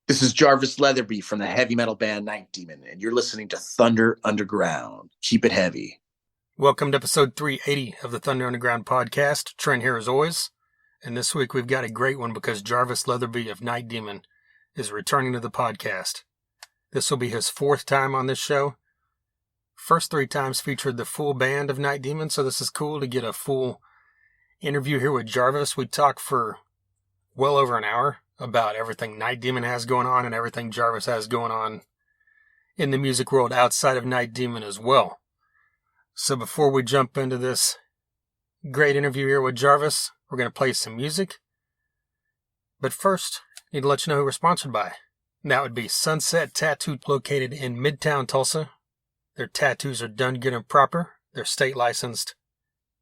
This is Jarvis Leatherby from the heavy metal band Night Demon, and you're listening to Thunder Underground. Keep it heavy. Welcome to episode 380 of the Thunder Underground podcast. Trent here as always, and this week we've got a great one because Jarvis Leatherby of Night Demon is returning to the podcast. This will be his fourth time on this show. First three times featured the full band of Night Demon, so this is cool to get a full interview here with Jarvis. We talked for well over an hour about everything Night Demon has going on and everything Jarvis has going on in the music world outside of Night Demon as well. So before we jump into this great interview here with Jarvis, we're going to play some music. But first, I need to let you know who we're sponsored by. And that would be Sunset Tattoo, located in Midtown Tulsa. Their tattoos are done good and proper. They're state licensed.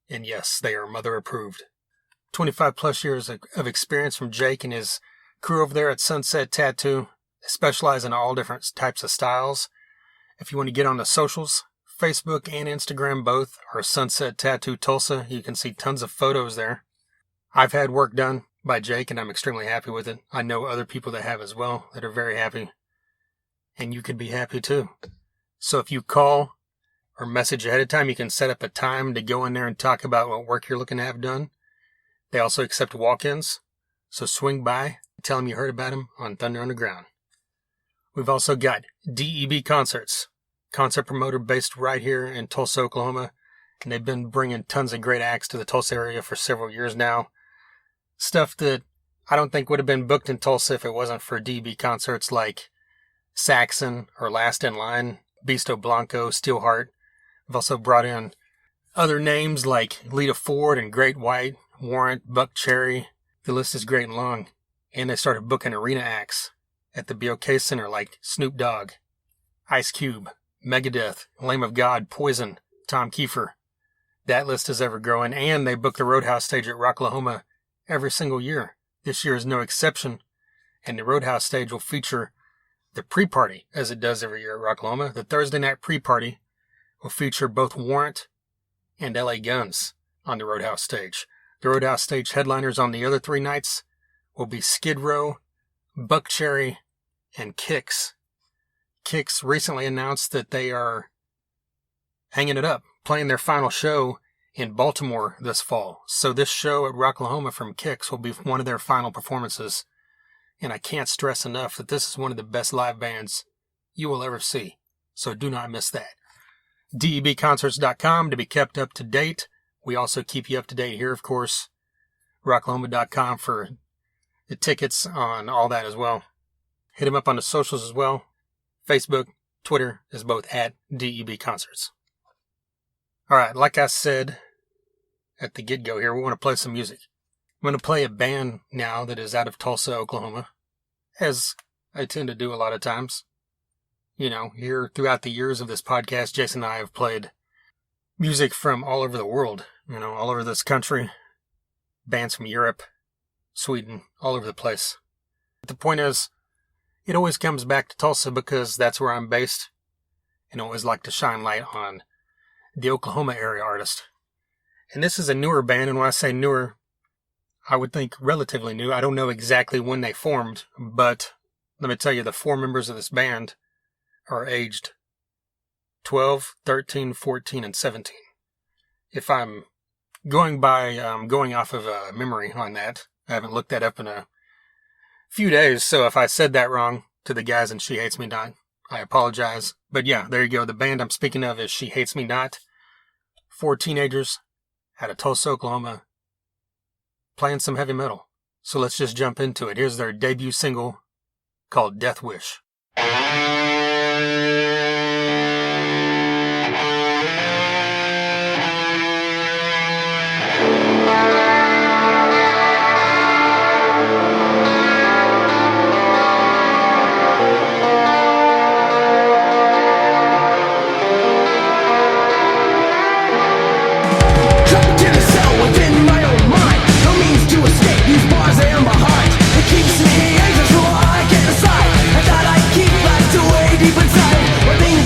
And yes, they are mother approved. 25 plus years of experience from Jake and his crew over there at Sunset Tattoo. They specialize in all different types of styles. If you want to get on the socials, Facebook and Instagram both are Sunset Tattoo Tulsa. You can see tons of photos there. I've had work done by Jake and I'm extremely happy with it. I know other people that have as well that are very happy. And you could be happy too. So if you call or message ahead of time, you can set up a time to go in there and talk about what work you're looking to have done. They also accept walk-ins. So swing by and tell them you heard about them on Thunder Underground. We've also got DEB Concerts. Concert promoter based right here in Tulsa, Oklahoma. And they've been bringing tons of great acts to the Tulsa area for several years now. Stuff that I don't think would have been booked in Tulsa if it wasn't for DEB Concerts like Saxon or Last in Line, Beasto Blanco, Steelheart. We've also brought in other names like Lita Ford and Great White, Warrant, Buck Cherry. The list is great and long. And they started booking arena acts at the BOK Center like Snoop Dogg, Ice Cube, Megadeth, Lamb of God, Poison, Tom Kiefer. That list is ever growing. And they book the Roadhouse stage at Rocklahoma every single year. This year is no exception. And the Roadhouse stage will feature the pre-party, as it does every year at Rocklahoma. The Thursday night pre-party will feature both Warrant and LA Guns on the Roadhouse stage. The Roadhouse stage headliners on the other three nights will be Skid Row, Buck Cherry, and Kix. Kix recently announced that they are hanging it up, playing their final show in Baltimore this fall. So this show at Rocklahoma from Kix will be one of their final performances. And I can't stress enough that this is one of the best live bands you will ever see. So do not miss that. DEBconcerts.com to be kept up to date. We also keep you up to date here, of course. Rocklahoma.com for the tickets on all that as well. Hit them up on the socials as well. Facebook, Twitter is both at DEB Concerts. All right, like I said at the get-go here, we want to play some music. I'm going to play a band now that is out of Tulsa, Oklahoma, as I tend to do a lot of times. You know, here throughout the years of this podcast, Jason and I have played music from all over the world, you know, all over this country, bands from Europe, Sweden, all over the place. But the point is, it always comes back to Tulsa because that's where I'm based, and I always like to shine light on the Oklahoma area artist. And this is a newer band, and when I say newer, I would think relatively new. I don't know exactly when they formed, but let me tell you, the four members of this band are aged 12, 13, 14, and 17. If I'm going off of memory on that, I haven't looked that up in a few days, so if I said that wrong to the guys and She Hates Me Not, I apologize. But yeah, there you go. The band I'm speaking of is She Hates Me Not. 4 teenagers out of Tulsa, Oklahoma, playing some heavy metal. So let's just jump into it. Here's their debut single called Death Wish.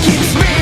Keeps me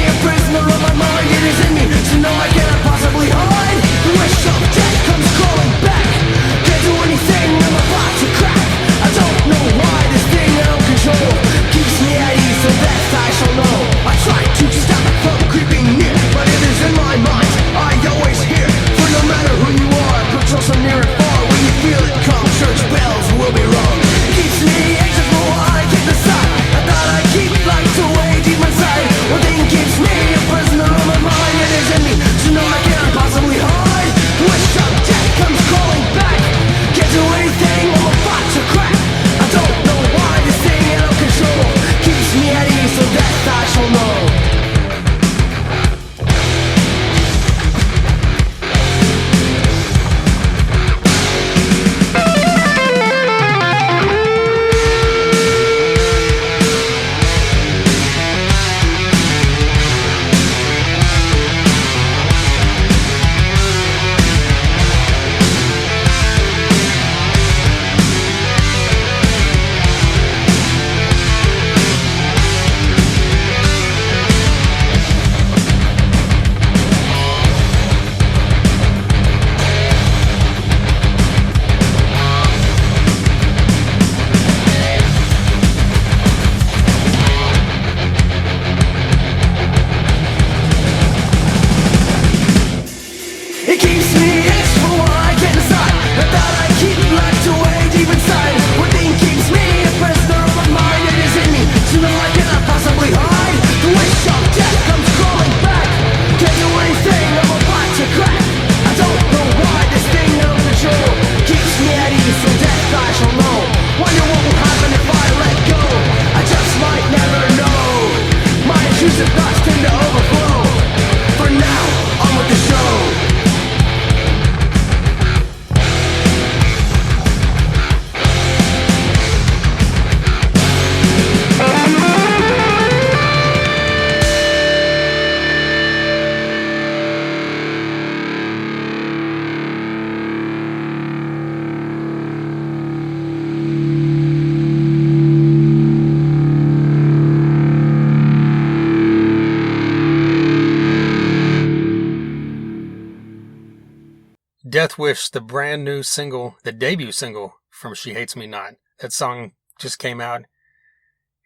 Death Wish, the brand new single, the debut single from She Hates Me Not. That song just came out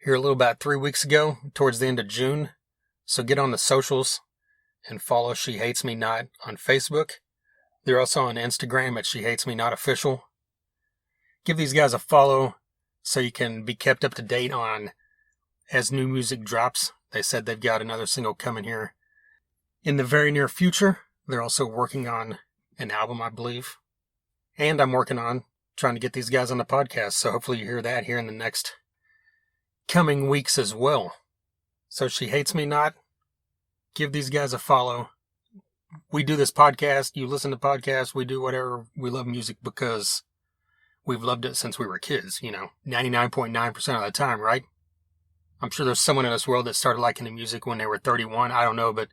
here a little about 3 weeks ago, towards the end of June. So get on the socials and follow She Hates Me Not on Facebook. They're also on Instagram at She Hates Me Not Official. Give these guys a follow so you can be kept up to date on as new music drops. They said they've got another single coming here in the very near future. They're also working on an album, I believe. And I'm working on trying to get these guys on the podcast. So hopefully you hear that here in the next coming weeks as well. So She Hates Me Not. Give these guys a follow. We do this podcast. You listen to podcasts. We do whatever. We love music because we've loved it since we were kids, 99.9% of the time, right? I'm sure there's someone in this world that started liking the music when they were 31. I don't know, but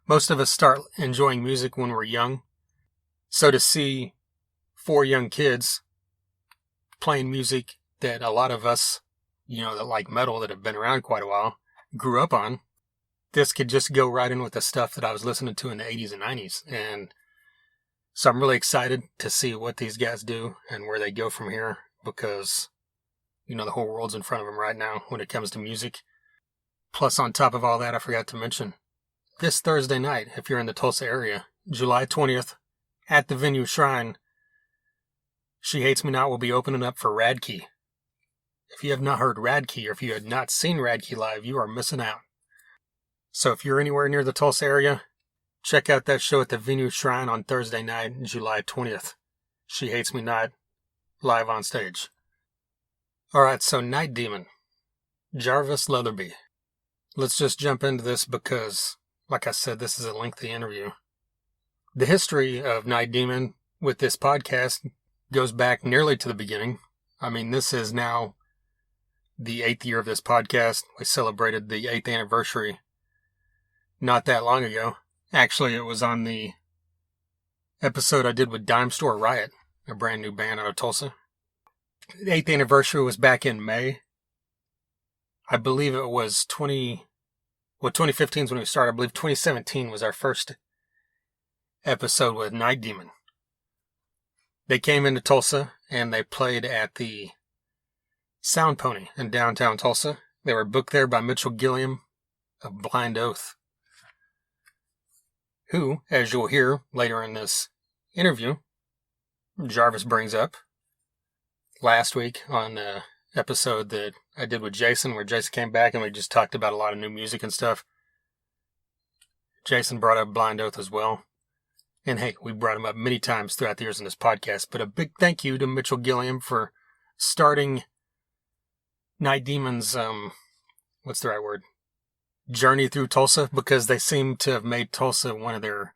most of us start enjoying music when we're young. So to see 4 young kids playing music that a lot of us, that like metal, that have been around quite a while, grew up on, this could just go right in with the stuff that I was listening to in the 80s and 90s. And so I'm really excited to see what these guys do and where they go from here because, the whole world's in front of them right now when it comes to music. Plus, on top of all that, I forgot to mention, this Thursday night, if you're in the Tulsa area, July 20th, at the Venue Shrine, She Hates Me Not will be opening up for Radkey. If you have not heard Radkey, or if you had not seen Radkey live, you are missing out. So if you're anywhere near the Tulsa area, check out that show at the Venue Shrine on Thursday night, July 20th. She Hates Me Not, live on stage. Alright, so Night Demon, Jarvis Leatherby. Let's just jump into this because, like I said, this is a lengthy interview. The history of Night Demon with this podcast goes back nearly to the beginning. I mean, this is now the 8th year of this podcast. We celebrated the 8th anniversary not that long ago. Actually, it was on the episode I did with Dime Store Riot, a brand new band out of Tulsa. The 8th anniversary was back in May. I believe it was 2015 is when we started. I believe 2017 was our first episode with Night Demon. They came into Tulsa and they played at the Sound Pony in downtown Tulsa. They were booked there by Mitchell Gilliam of Blind Oath, who, as you'll hear later in this interview, Jarvis brings up last week on the episode that I did with Jason, where Jason came back and we just talked about a lot of new music and stuff. Jason brought up Blind Oath as well. And hey, we brought him up many times throughout the years in this podcast. But a big thank you to Mitchell Gilliam for starting Night Demon's, what's the right word? Journey through Tulsa, because they seem to have made Tulsa one of their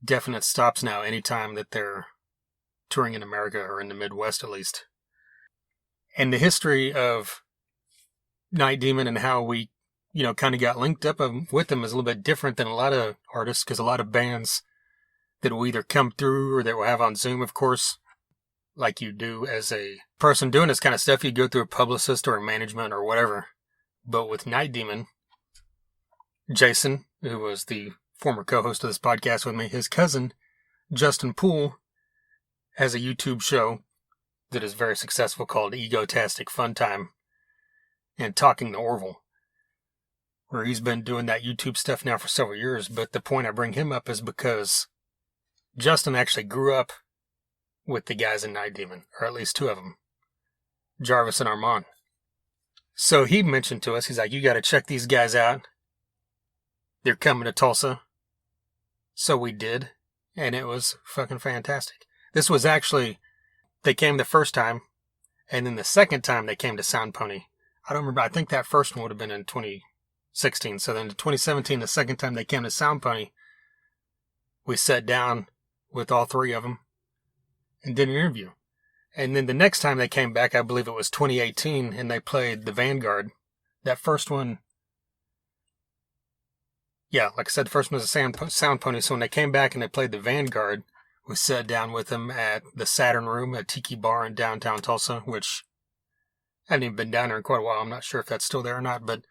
definite stops now anytime that they're touring in America, or in the Midwest at least. And the history of Night Demon and how we, kind of got linked up with them is a little bit different than a lot of artists, because a lot of bands that will either come through or that will have on Zoom, of course, like you do as a person doing this kind of stuff, you go through a publicist or a management or whatever. But with Night Demon, Jason, who was the former co-host of this podcast with me, his cousin, Justin Poole, has a YouTube show that is very successful called Egotastic Fun Time and Talking the Orville, where he's been doing that YouTube stuff now for several years. But the point I bring him up is because Justin actually grew up with the guys in Night Demon, or at least 2 of them, Jarvis and Armand. So he mentioned to us, he's like, you got to check these guys out. They're coming to Tulsa. So we did, and it was fucking fantastic. This was actually, they came the first time, and then the second time they came to Sound Pony. I don't remember, I think that first one would have been in 2016. So then in 2017, the second time they came to Sound Pony, we sat down with all 3 of them and did an interview. And then the next time they came back, I believe it was 2018, and they played the Vanguard. That first one, yeah, like I said, the first one was a Sound Pony. So when they came back and they played the Vanguard, we sat down with them at the Saturn Room at Tiki Bar in downtown Tulsa, which I haven't even been down there in quite a while. I'm not sure if that's still there or not, but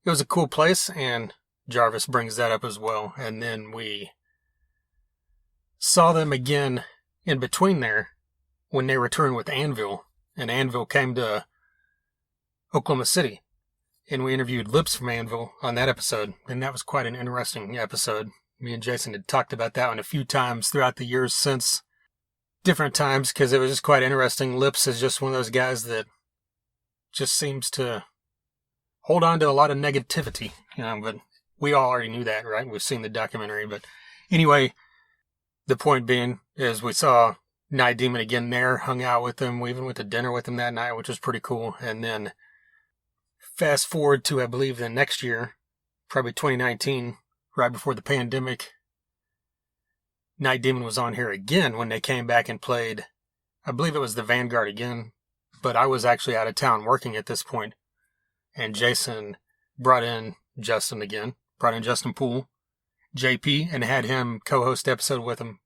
it was a cool place, and Jarvis brings that up as well. And then we saw them again in between there when they returned with Anvil, and Anvil came to Oklahoma City, and we interviewed Lips from Anvil on that episode, and that was quite an interesting episode. Me and Jason had talked about that one a few times throughout the years since, different times, because it was just quite interesting. Lips is just one of those guys that just seems to hold on to a lot of negativity, but we all already knew that, right? We've seen the documentary, but anyway, the point being is we saw Night Demon again there, hung out with him. We even went to dinner with him that night, which was pretty cool. And then fast forward to, I believe, the next year, probably 2019, right before the pandemic, Night Demon was on here again when they came back and played. I believe it was the Vanguard again, but I was actually out of town working at this point. And Jason brought in Justin again, brought in Justin Poole, JP, and had him co-host the episode with him.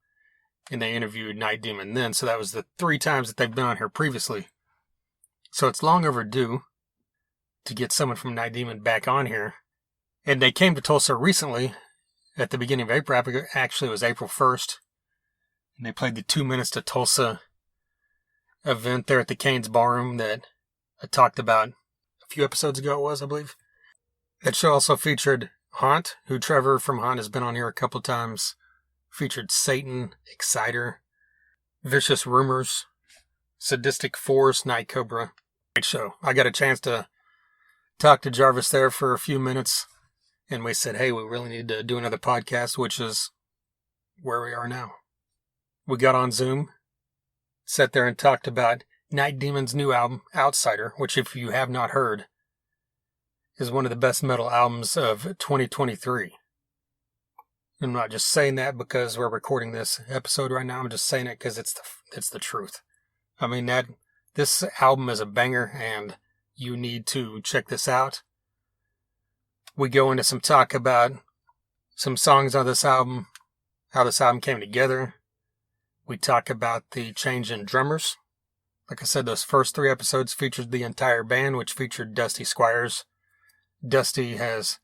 And they interviewed Night Demon then. So that was the 3 times that they've been on here previously. So it's long overdue to get someone from Night Demon back on here. And they came to Tulsa recently at the beginning of April. Actually, it was April 1st. And they played the 2 Minutes to Tulsa event there at the Canes Ballroom that I talked about a few episodes ago, it was, I believe. That show also featured Haunt, who Trevor from Haunt has been on here a couple of times. Featured Satan, Exciter, Vicious Rumors, Sadistic Force, Night Cobra. Great show. I got a chance to talk to Jarvis there for a few minutes, and we said, hey, we really need to do another podcast, which is where we are now. We got on Zoom, sat there and talked about Night Demon's new album, Outsider, which, if you have not heard, is one of the best metal albums of 2023. I'm not just saying that because we're recording this episode right now. I'm just saying it because it's the truth. I mean, this album is a banger, and you need to check this out. We go into some talk about some songs on this album, how this album came together. We talk about the change in drummers. Like I said, those first 3 episodes featured the entire band, which featured Dusty Squires. Dusty has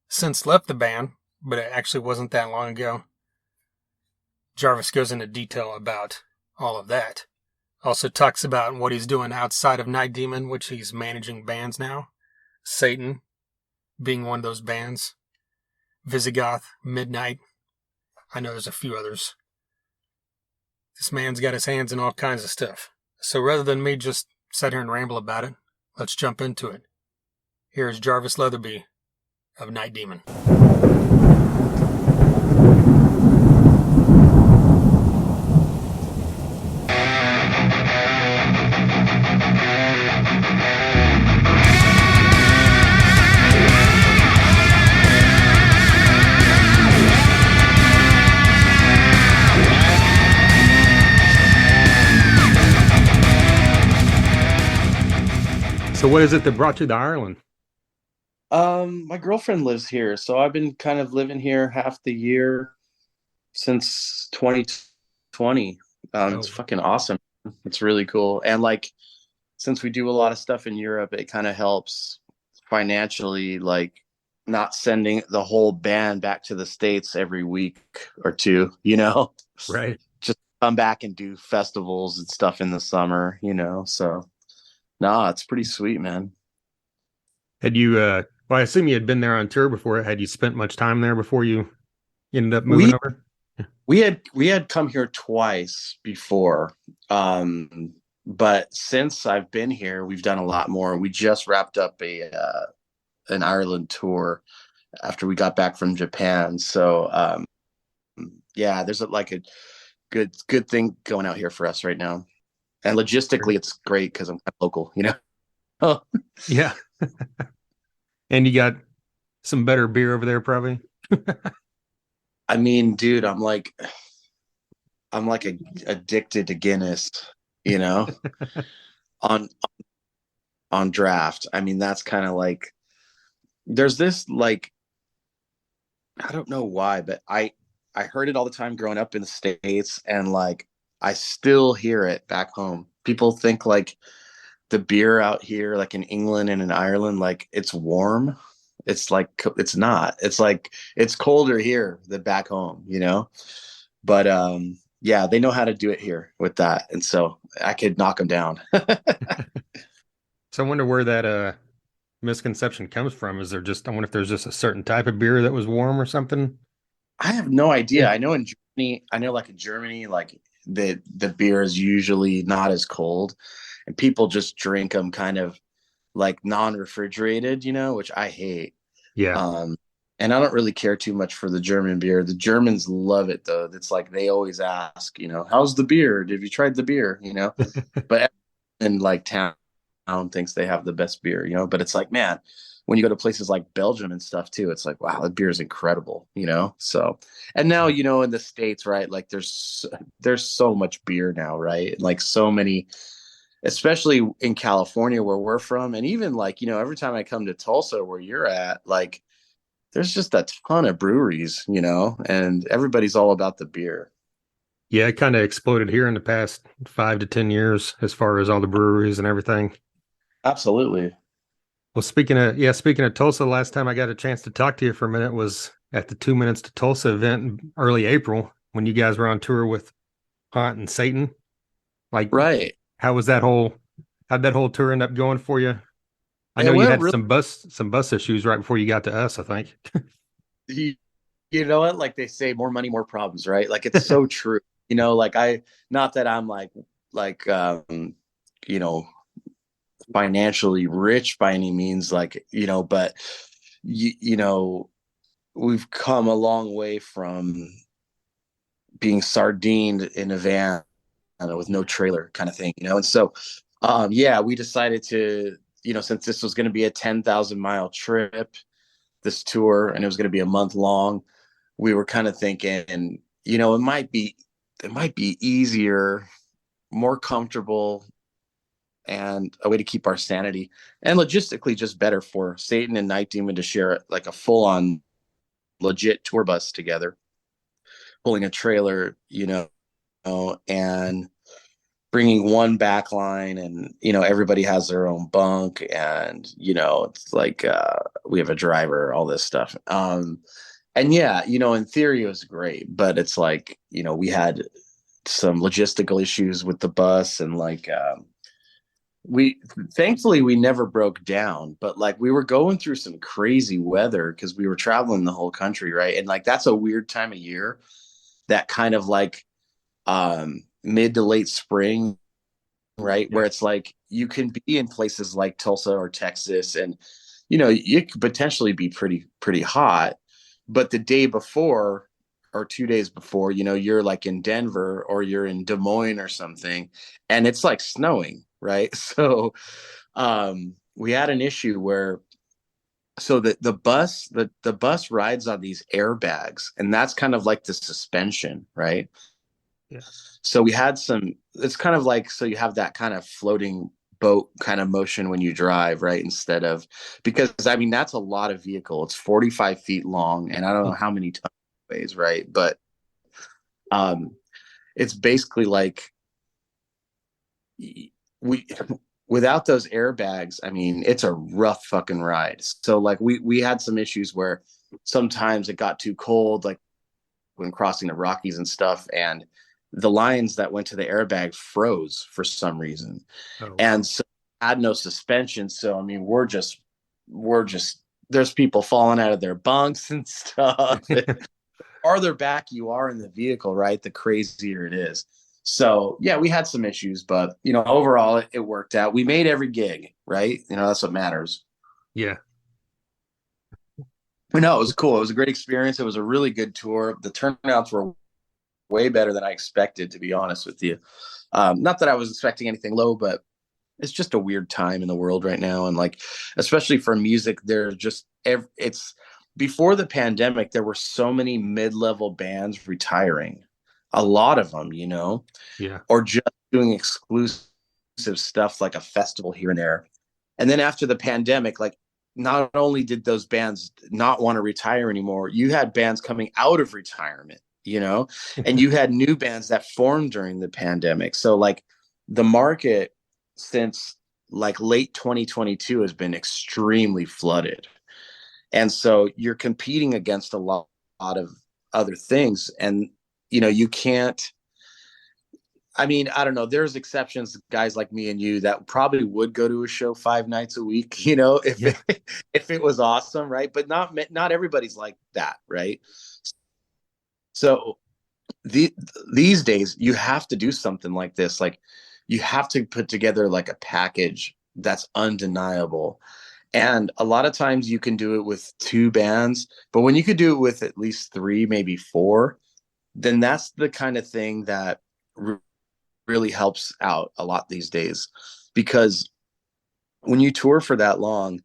since left the band, but it actually wasn't that long ago. Jarvis goes into detail about all of that. Also talks about what he's doing outside of Night Demon, which he's managing bands now. Satan being one of those bands. Visigoth, Midnight. I know there's a few others. This man's got his hands in all kinds of stuff. So rather than me just sit here and ramble about it, let's jump into it. Here's Jarvis Leatherby of Night Demon. So what is it that brought you to Ireland? My girlfriend lives here, so I've been kind of living here half the year since 2020. It's fucking awesome. It's really cool. And like, since we do a lot of stuff in Europe, it kind of helps financially, like not sending the whole band back to the States every week or two, Right. Just come back and do festivals and stuff in the summer, so no, it's pretty sweet, man. Had you, well, I assume you had been there on tour before. Had you spent much time there before you ended up moving over? We had come here twice before. But since I've been here, we've done a lot more. We just wrapped up an Ireland tour after we got back from Japan. So, yeah, there's a good thing going out here for us right now. And logistically, it's great because I'm kind of local, Oh. Yeah. And you got some better beer over there, probably. I mean, dude, I'm like addicted to Guinness, on draft. I mean, that's kind of like, there's this, like, I don't know why, but I heard it all the time growing up in the States, and like I still hear it back home. People think like the beer out here, like in England and in Ireland, like it's warm. It's like, it's not. It's like, it's colder here than back home, But yeah, they know how to do it here with that, and so I could knock them down. So I wonder where that misconception comes from. Is there just, I wonder if there's just a certain type of beer that was warm or something? I have no idea. Yeah. I know in Germany, I know like in Germany, like the beer is usually not as cold, and people just drink them kind of like non-refrigerated, which I hate. Yeah. Um, and I don't really care too much for the German beer. The Germans love it though. It's like they always ask, how's the beer? Have you tried the beer? But everyone in like town thinks they have the best beer, but it's like, man, when you go to places like Belgium and stuff too, it's like, wow, that beer is incredible. So, and now, in the States, right? Like there's so much beer now, right? Like so many, especially in California where we're from. And even like, every time I come to Tulsa where you're at, like there's just a ton of breweries, and everybody's all about the beer. Yeah, it kind of exploded here in the past 5 to 10 years as far as all the breweries and everything. Absolutely. Well, speaking of Tulsa, last time I got a chance to talk to you for a minute was at the 2 Minutes to Tulsa event in early April when you guys were on tour with Hunt and Satan. Like, Right. how was how'd that whole tour end up going for you? I know It you went had really, some bus issues right before you got to us, I think. you, you know what? Like they say, more money, more problems, right? Like it's so true. Like not that I'm like, you know, financially rich by any means, like, but you know, we've come a long way from being sardined in a van with no trailer kind of thing, and so yeah, we decided to, since this was going to be a 10,000-mile trip, this tour, and it was going to be a month long, we were kind of thinking, it might be easier, more comfortable, and a way to keep our sanity, and logistically just better for Satan and Night Demon to share like a full-on legit tour bus together, pulling a trailer, and bringing one back line, and everybody has their own bunk, and it's like we have a driver, all this stuff. And yeah, in theory it was great, but it's like, we had some logistical issues with the bus, and like we thankfully we never broke down, but like we were going through some crazy weather because we were traveling the whole country, right? And like that's a weird time of year, that kind of like mid to late spring, right? Yeah. Where it's like you can be in places like Tulsa or Texas, and it could potentially be pretty hot, but the day before or 2 days before, you're like in Denver or you're in Des Moines or something, and it's like snowing, right? So we had an issue where, so the bus rides on these airbags, and that's kind of like the suspension, right? Yeah. So we had some, it's kind of like, so you have that kind of floating boat kind of motion when you drive, right? Instead of, because I mean, that's a lot of vehicle. It's 45 feet long, and I don't know how many tons it weighs, right? But um, it's basically like we, without those airbags, I mean, it's a rough fucking ride. So like we had some issues where sometimes it got too cold, like when crossing the Rockies and stuff, and the lines that went to the airbag froze for some reason, Oh, and wow. so had no suspension. So I mean, we're just there's people falling out of their bunks and stuff. Farther back you are in the vehicle, right, the crazier it is. So yeah, we had some issues, but overall it worked out. We made every gig, right? That's what matters. Yeah. But no, it was cool. It was a great experience. It was a really good tour. The turnouts were way better than I expected, to be honest with you. Not that I was expecting anything low, but it's just a weird time in the world right now, and like, especially for music, there's just it's before the pandemic, there were so many mid-level bands retiring, a lot of them, Yeah. or just doing exclusive stuff like a festival here and there. And then after the pandemic, like, not only did those bands not want to retire anymore, you had bands coming out of retirement, and you had new bands that formed during the pandemic. So like the market since like late 2022 has been extremely flooded. And so you're competing against a lot of other things. And you can't. I mean, I don't know. There's exceptions, guys like me and you that probably would go to a show 5 nights a week, if Yeah. if it was awesome, right? But not everybody's like that, right? So the these days you have to do something like this. Like you have to put together like a package that's undeniable. And a lot of times you can do it with two bands, but when you could do it with at least three, maybe four, then that's the kind of thing that really helps out a lot these days. Because when you tour for that long,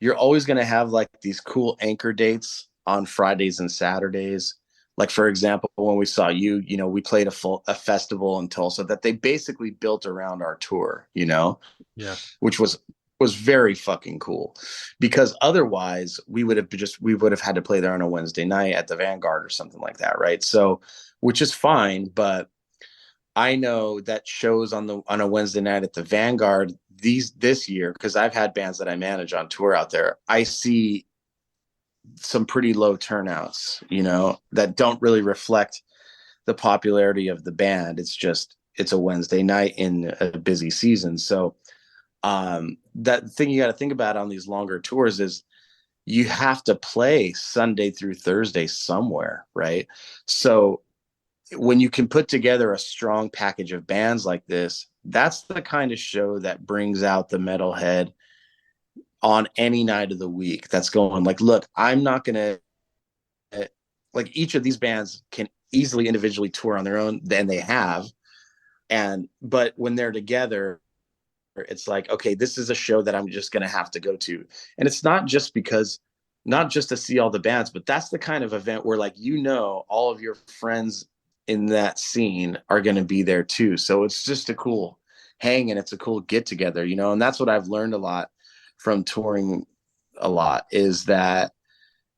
you're always going to have like these cool anchor dates on Fridays and Saturdays. Like for example, when we saw you, we played a festival in Tulsa that they basically built around our tour, Yeah. which was very fucking cool. Because otherwise we would have had to play there on a Wednesday night at the Vanguard or something like that, right? So, which is fine, but I know that shows on a Wednesday night at the Vanguard this year, because I've had bands that I manage on tour out there. I see some pretty low turnouts, that don't really reflect the popularity of the band. It's a Wednesday night in a busy season. So that thing you got to think about on these longer tours is you have to play Sunday through Thursday somewhere, right? So when you can put together a strong package of bands like this, that's the kind of show that brings out the metalhead on any night of the week. That's going like, look, I'm not gonna like each of these bands can easily individually tour on their own, and they have. And but when they're together, it's like, okay, this is a show that I'm just gonna have to go to. And it's not just to see all the bands, but that's the kind of event where like all of your friends in that scene are going to be there too. So it's just a cool hang and it's a cool get together, and that's what I've learned a lot from touring a lot is that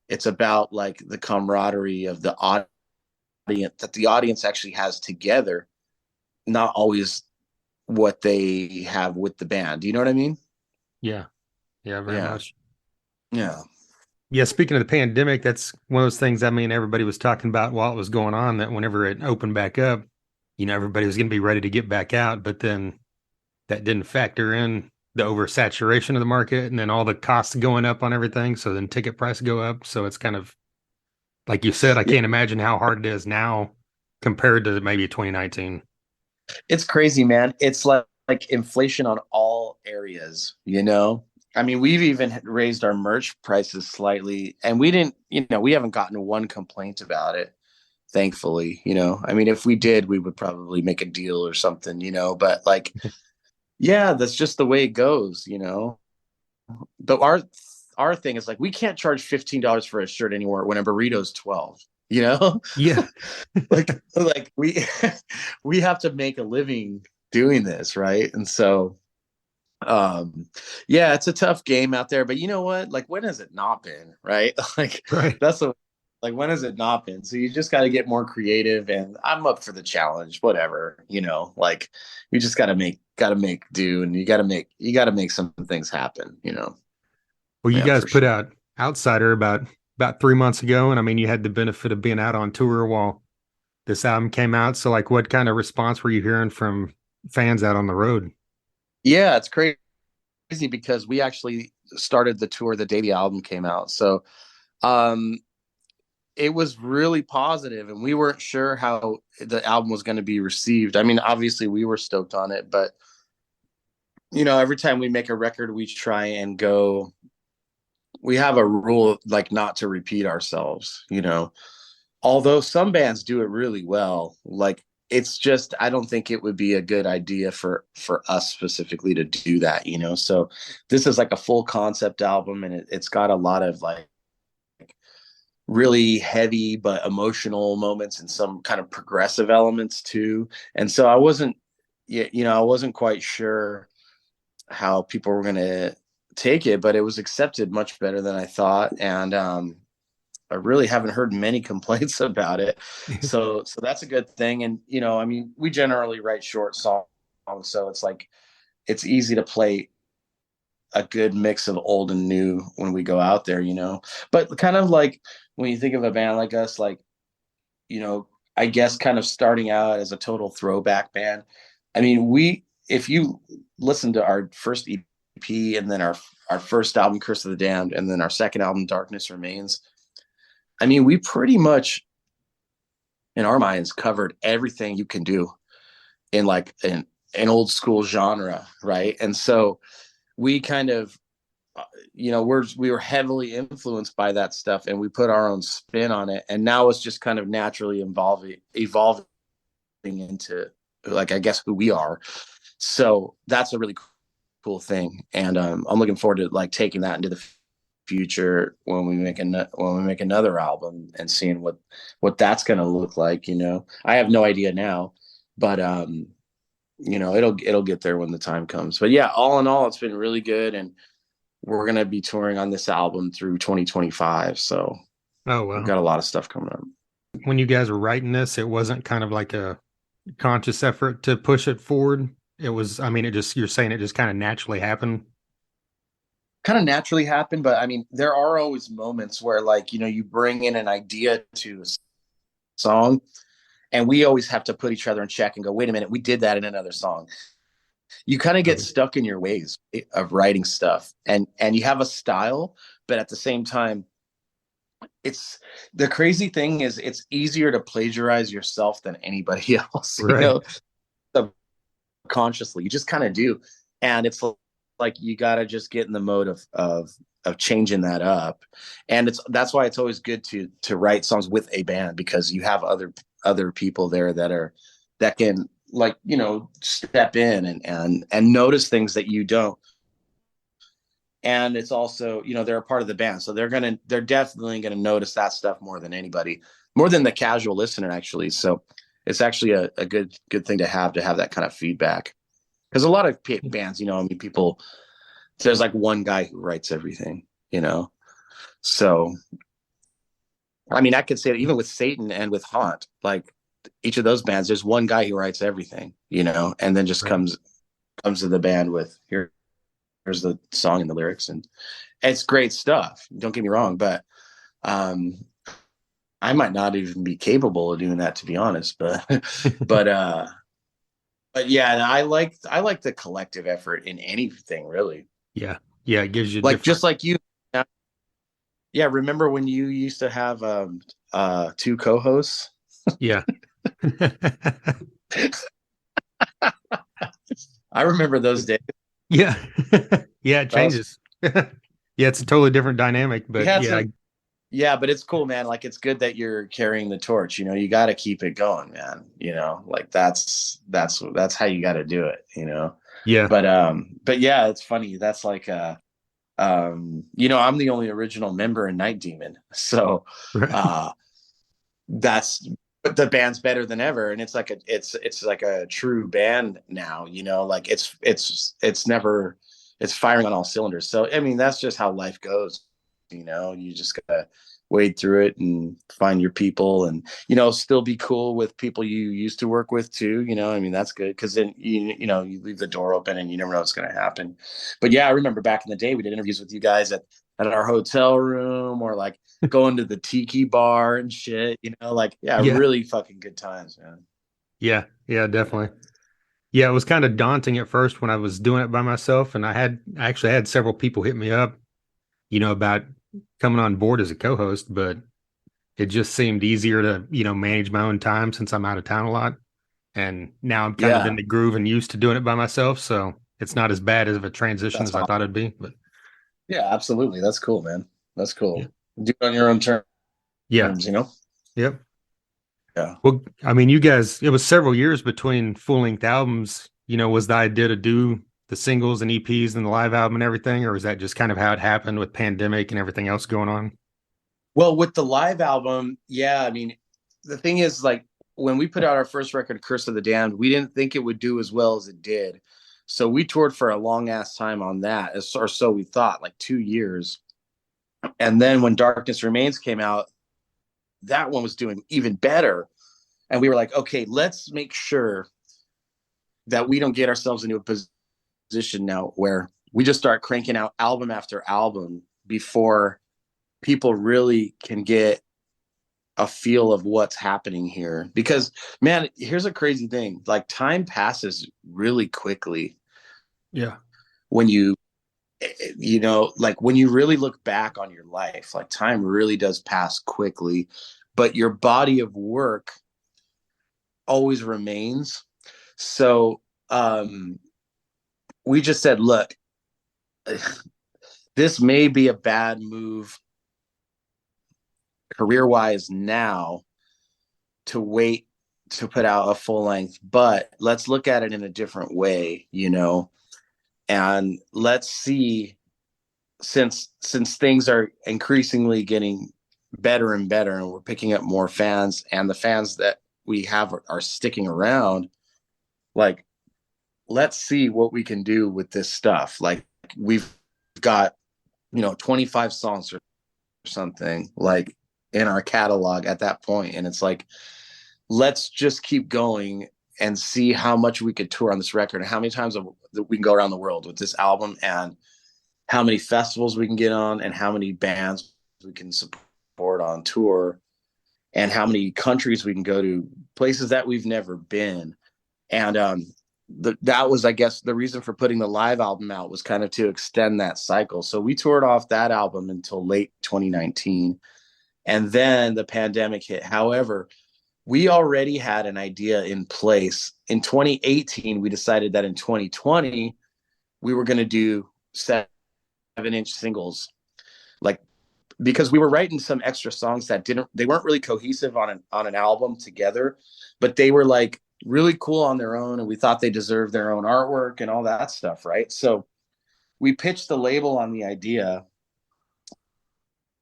it's about like the camaraderie of the audience that the audience actually has together, not always what they have with the band. You know what I mean? Yeah. Yeah, very Yeah. much. Yeah. Yeah, speaking of the pandemic, that's one of those things. I mean, everybody was talking about while it was going on that whenever it opened back up, everybody was going to be ready to get back out, but then that didn't factor in the oversaturation of the market and then all the costs going up on everything. So then ticket prices go up. So it's kind of like you said, I Yeah. can't imagine how hard it is now compared to maybe 2019. It's crazy, man. It's like inflation on all areas. I mean, we've even raised our merch prices slightly, and we didn't, we haven't gotten one complaint about it, thankfully. I mean, if we did, we would probably make a deal or something, but like, yeah, that's just the way it goes. But our thing is like we can't charge $15 for a shirt anymore when a burrito's 12, you know? Yeah. like we we have to make a living doing this, right? And so yeah, it's a tough game out there, but you know what, like when has it not been, right? Like Right. that's a like when has it not been? So you just got to get more creative, and I'm up for the challenge, whatever. Like you just got to make do, and you got to make some things happen. Well, you Yeah, guys for put sure. out Outsider about 3 months ago, and I mean, you had the benefit of being out on tour while this album came out. So, like, what kind of response were you hearing from fans out on the road? Yeah, it's crazy because we actually started the tour the day the album came out. So um it was really positive, and we weren't sure how the album was going to be received. I mean, obviously we were stoked on it, but every time we make a record, we try and go, we have a rule like not to repeat ourselves. Although some bands do it really well, like it's just I don't think it would be a good idea for us specifically to do that. So this is like a full concept album, and it's got a lot of like really heavy but emotional moments and some kind of progressive elements too. And so I wasn't, I wasn't quite sure how people were going to take it, but it was accepted much better than I thought. And I really haven't heard many complaints about it. So that's a good thing. And, I mean, we generally write short songs. So it's like, it's easy to play a good mix of old and new when we go out there. But kind of like when you think of a band like us, like, you know, I guess, kind of starting out as a total throwback band. I mean, if you listen to our first EP and then our first album, Curse of the Damned, and then our second album, Darkness Remains, I mean, we pretty much, in our minds, covered everything you can do in like an old school genre, right? And so we kind of, we were heavily influenced by that stuff, and we put our own spin on it, and now it's just kind of naturally evolving into, like, I guess, who we are. So that's a really cool thing, and I'm looking forward to like taking that into the future when we make another album and seeing what that's going to look like. I have no idea now, but it'll get there when the time comes. But yeah, all in all, it's been really good, and we're going to be touring on this album through 2025. So Oh, we've well. got a lot of stuff coming up. When you guys were writing this, it wasn't kind of like a conscious effort to push it forward. It was, I mean, you're saying it just kind of naturally happened. Kind of naturally happened, but I mean, there are always moments where, like, you bring in an idea to a song, and we always have to put each other in check and go, wait a minute, we did that in another song. You kind of get Oh, stuck in your ways of writing stuff, and you have a style, but at the same time, it's the crazy thing is it's easier to plagiarize yourself than anybody else, right. subconsciously. You just kind of do. And it's like you got to just get in the mode of changing that up. And that's why it's always good to write songs with a band, because you have other people there that can, like, step in and notice things that you don't. And it's also, they're a part of the band, so they're definitely gonna notice that stuff more than anybody, more than the casual listener, actually. So it's actually a good thing to have that kind of feedback, because a lot of bands, I mean, people, there's like one guy who writes everything, so I mean, I could say that even with Satan and with Haunt, like, each of those bands, there's one guy who writes everything, and then just Right. comes to the band with, here's the song and the lyrics, and it's great stuff, don't get me wrong, but um I might not even be capable of doing that, to be honest, but but uh but yeah, and I like the collective effort in anything, really. Yeah. Yeah. It gives you Like, different. just like you. Yeah, remember when you used to have two co-hosts? Yeah. I remember those days. Yeah. Yeah. It That was changes. Yeah. It's a totally different dynamic, we but had yeah. some. Yeah, but it's cool, man. Like, it's good that you're carrying the torch. You got to keep it going, man. Like, that's how you got to do it. Yeah. But yeah, it's funny. That's like I'm the only original member in Night Demon, so Right. uh, that's the band's better than ever, and it's like a true band now. Like, it's never it's firing on all cylinders. So I mean, that's just how life goes. You just gotta wade through it and find your people, and still be cool with people you used to work with too. I mean, that's good, because then you leave the door open and you never know what's going to happen. But yeah, I remember back in the day we did interviews with you guys at our hotel room, or like going to the tiki bar and shit. Like, yeah, Yeah. really fucking good times, man. Yeah. Yeah. Definitely. Yeah. It was kind of daunting at first when I was doing it by myself. And I actually had several people hit me up, about coming on board as a co-host, but it just seemed easier to, manage my own time since I'm out of town a lot. And now I'm kind of in Yeah, the groove and used to doing it by myself. So it's not as bad as of a transition that's as I awesome. thought it'd be. But Yeah, absolutely. That's cool, man. That's yeah. cool. Do it on your own Yeah. terms. Yep. Yeah. Well, I mean, you guys, it was several years between full length albums. Was the idea to do the singles and EPs and the live album and everything, or was that just kind of how it happened with pandemic and everything else going on? Well, with the live album, yeah, I mean, the thing is, like, when we put out our first record, Curse of the Damned, we didn't think it would do as well as it did. So we toured for a long ass time on that, or so we thought, like 2 years. And then when Darkness Remains came out, that one was doing even better. And we were like, okay, let's make sure that we don't get ourselves into a position now where we just start cranking out album after album before people really can get a feel of what's happening here. Because, man, here's a crazy thing. Like, time passes really quickly Yeah. when like when you really look back on your life, like time really does pass quickly, but your body of work always remains. So, we just said, look, this may be a bad move career wise now to wait to put out a full length, but let's look at it in a different way, and let's see, since things are increasingly getting better and better, and we're picking up more fans, and the fans that we have are sticking around, like, let's see what we can do with this stuff. Like, we've got 25 songs or something, like, in our catalog at that point, and it's like, let's just keep going and see how much we could tour on this record, and how many times we can go around the world with this album, and how many festivals we can get on, and how many bands we can support on tour, and how many countries we can go to, places that we've never been. And that was, I guess, the reason for putting the live album out, was kind of to extend that cycle. So we toured off that album until late 2019, and then the pandemic hit. However, we already had an idea in place. In 2018, we decided that in 2020 we were going to do 7-inch singles, like, because we were writing some extra songs that they weren't really cohesive on an album together, but they were like really cool on their own, and we thought they deserved their own artwork and all that stuff, right? So we pitched the label on the idea.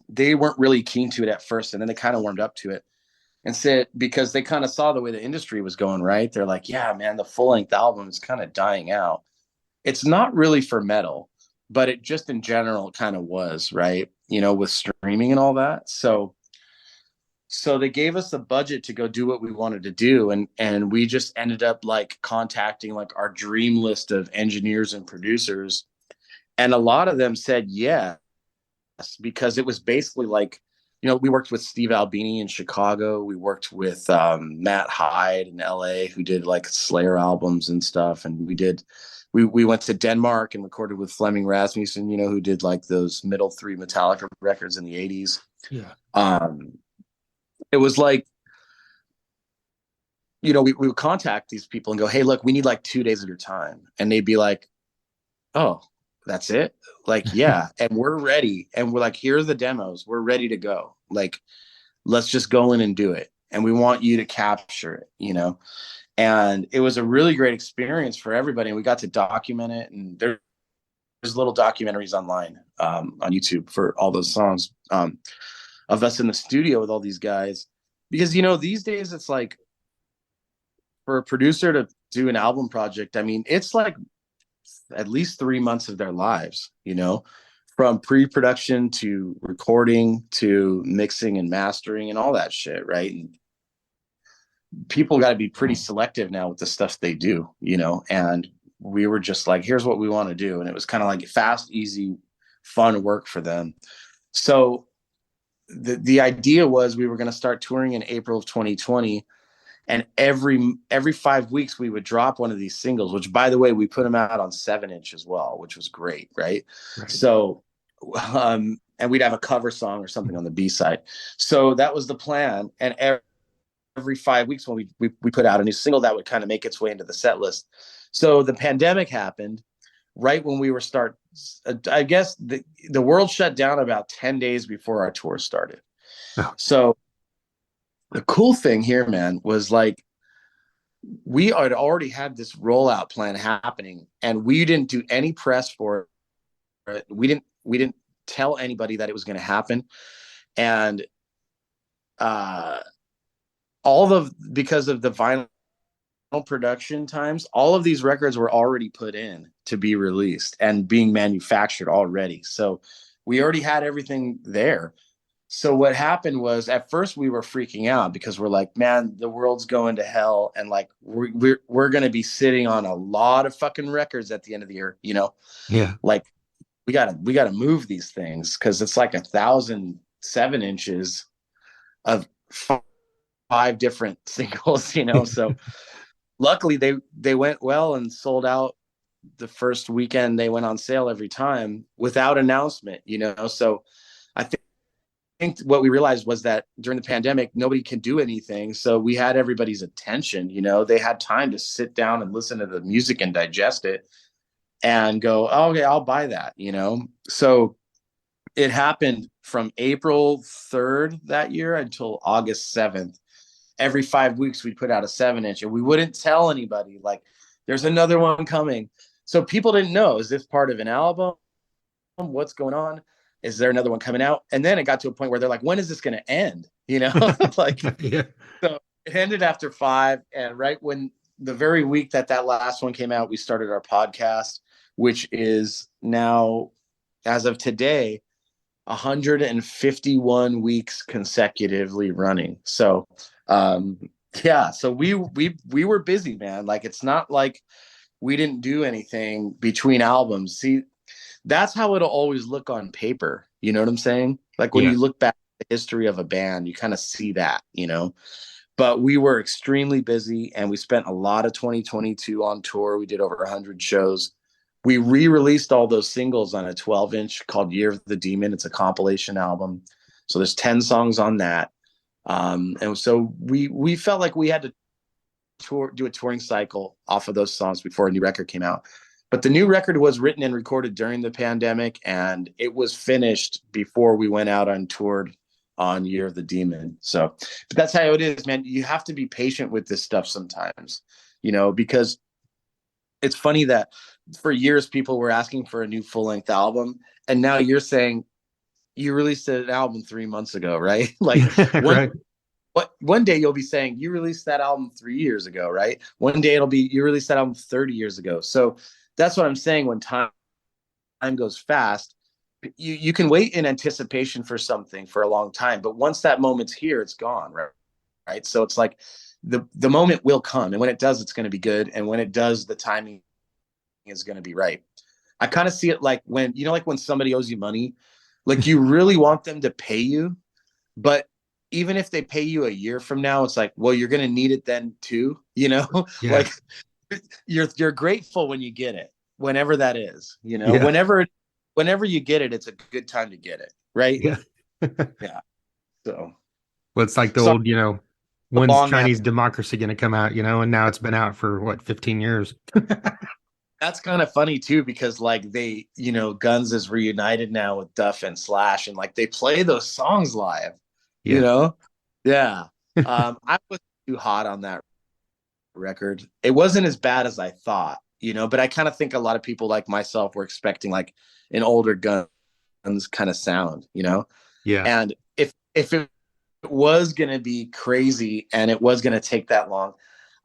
They weren't really keen to it at first, and then they kind of warmed up to it, and said, because they kind of saw the way the industry was going, right? They're like, yeah, man, the full length album is kind of dying out. It's not really for metal, but it just in general kind of was, right? With streaming and all that. So they gave us the budget to go do what we wanted to do, and we just ended up like contacting like our dream list of engineers and producers, and a lot of them said yes, because it was basically like, we worked with Steve Albini in Chicago. We worked with Matt Hyde in LA, who did like Slayer albums and stuff. And we went to Denmark and recorded with Flemming Rasmussen, who did like those middle three Metallica records in the 80s. Yeah. It was like, we would contact these people and go, hey, look, we need like 2 days of your time. And they'd be like, oh, that's it? Like, yeah. And we're ready. And we're like, here are the demos. We're ready to go. Like, let's just go in and do it. And we want you to capture it. And it was a really great experience for everybody. And we got to document it. And there's little documentaries online on YouTube for all those songs of us in the studio with all these guys. Because, these days it's like, for a producer to do an album project, I mean, it's like at least 3 months of their lives, from pre-production to recording to mixing and mastering and all that shit, right? And people got to be pretty selective now with the stuff they do, and we were just like, here's what we want to do. And it was kind of like fast, easy, fun work for them. So the idea was we were going to start touring in April of 2020. And every 5 weeks we would drop one of these singles, which, by the way, we put them out on 7-inch as well, which was great, right? Right. So, and we'd have a cover song or something on the B side. So that was the plan. And every 5 weeks when we put out a new single, that would kind of make its way into the set list. So the pandemic happened right when we were I guess the world shut down about 10 days before our tour started. Oh. So the cool thing here, man, was like, we had already had this rollout plan happening, and we didn't do any press for it. We didn't tell anybody that it was going to happen. And because of the vinyl production times, all of these records were already put in to be released and being manufactured already. So we already had everything there. So what happened was, at first we were freaking out because we're like, man, the world's going to hell, and like we're going to be sitting on a lot of fucking records at the end of the year, Yeah. like we gotta move these things, because it's like 1,000 7-inches of five different singles, So luckily they went well and sold out the first weekend they went on sale every time without announcement. So I think what we realized was that during the pandemic, nobody can do anything. So we had everybody's attention. They had time to sit down and listen to the music and digest it and go, oh, okay, I'll buy that. So it happened from April 3rd that year until August 7th. Every 5 weeks, we'd put out a 7-inch and we wouldn't tell anybody, like, there's another one coming. So people didn't know, is this part of an album? What's going on? Is there another one coming out? And then it got to a point where they're like, when is this going to end? Like, Yeah. so it ended after 5. And right when the very week that last one came out, we started our podcast, which is now, as of today, 151 weeks consecutively running. So, yeah, so we were busy, man. Like, it's not like we didn't do anything between albums. See, that's how it'll always look on paper. You know what I'm saying? Like when Yeah. you look back at the history of a band, you kind of see that. But we were extremely busy and we spent a lot of 2022 on tour. We did over 100 shows. We re-released all those singles on a 12-inch called Year of the Demon. It's a compilation album. So there's 10 songs on that. And so we felt like we had to do a touring cycle off of those songs before a new record came out. But the new record was written and recorded during the pandemic, and it was finished before we went out on tour on Year of the Demon. So, but that's how it is, man. You have to be patient with this stuff sometimes, because it's funny that for years people were asking for a new full-length album, and now you're saying you released an album 3 months ago, right? Like one Right. one day you'll be saying you released that album 3 years ago, right? One day it'll be you released that album 30 years ago. So that's what I'm saying. When time goes fast, you can wait in anticipation for something for a long time, but once that moment's here, it's gone, right? So it's like the moment will come, and when it does, it's going to be good, and when it does, the timing is going to be right. I kind of see it like when somebody owes you money, like you really want them to pay you, but even if they pay you a year from now, it's like, well, you're going to need it then too. Yeah. Like you're grateful when you get it, whenever that is, Yeah. whenever you get it, it's a good time to get it, right? Yeah. Yeah. So Well, it's like the sorry, old, the when's long Chinese answer. democracy going to come out, and now it's been out for what, 15 years? That's kind of funny too, because like Guns is reunited now with Duff and Slash, and like they play those songs live, you Yeah. know? Yeah. I was too hot on that record. It wasn't as bad as I thought, but I kind of think a lot of people like myself were expecting like an older Guns kind of sound. Yeah. And if it was going to be crazy and it was going to take that long,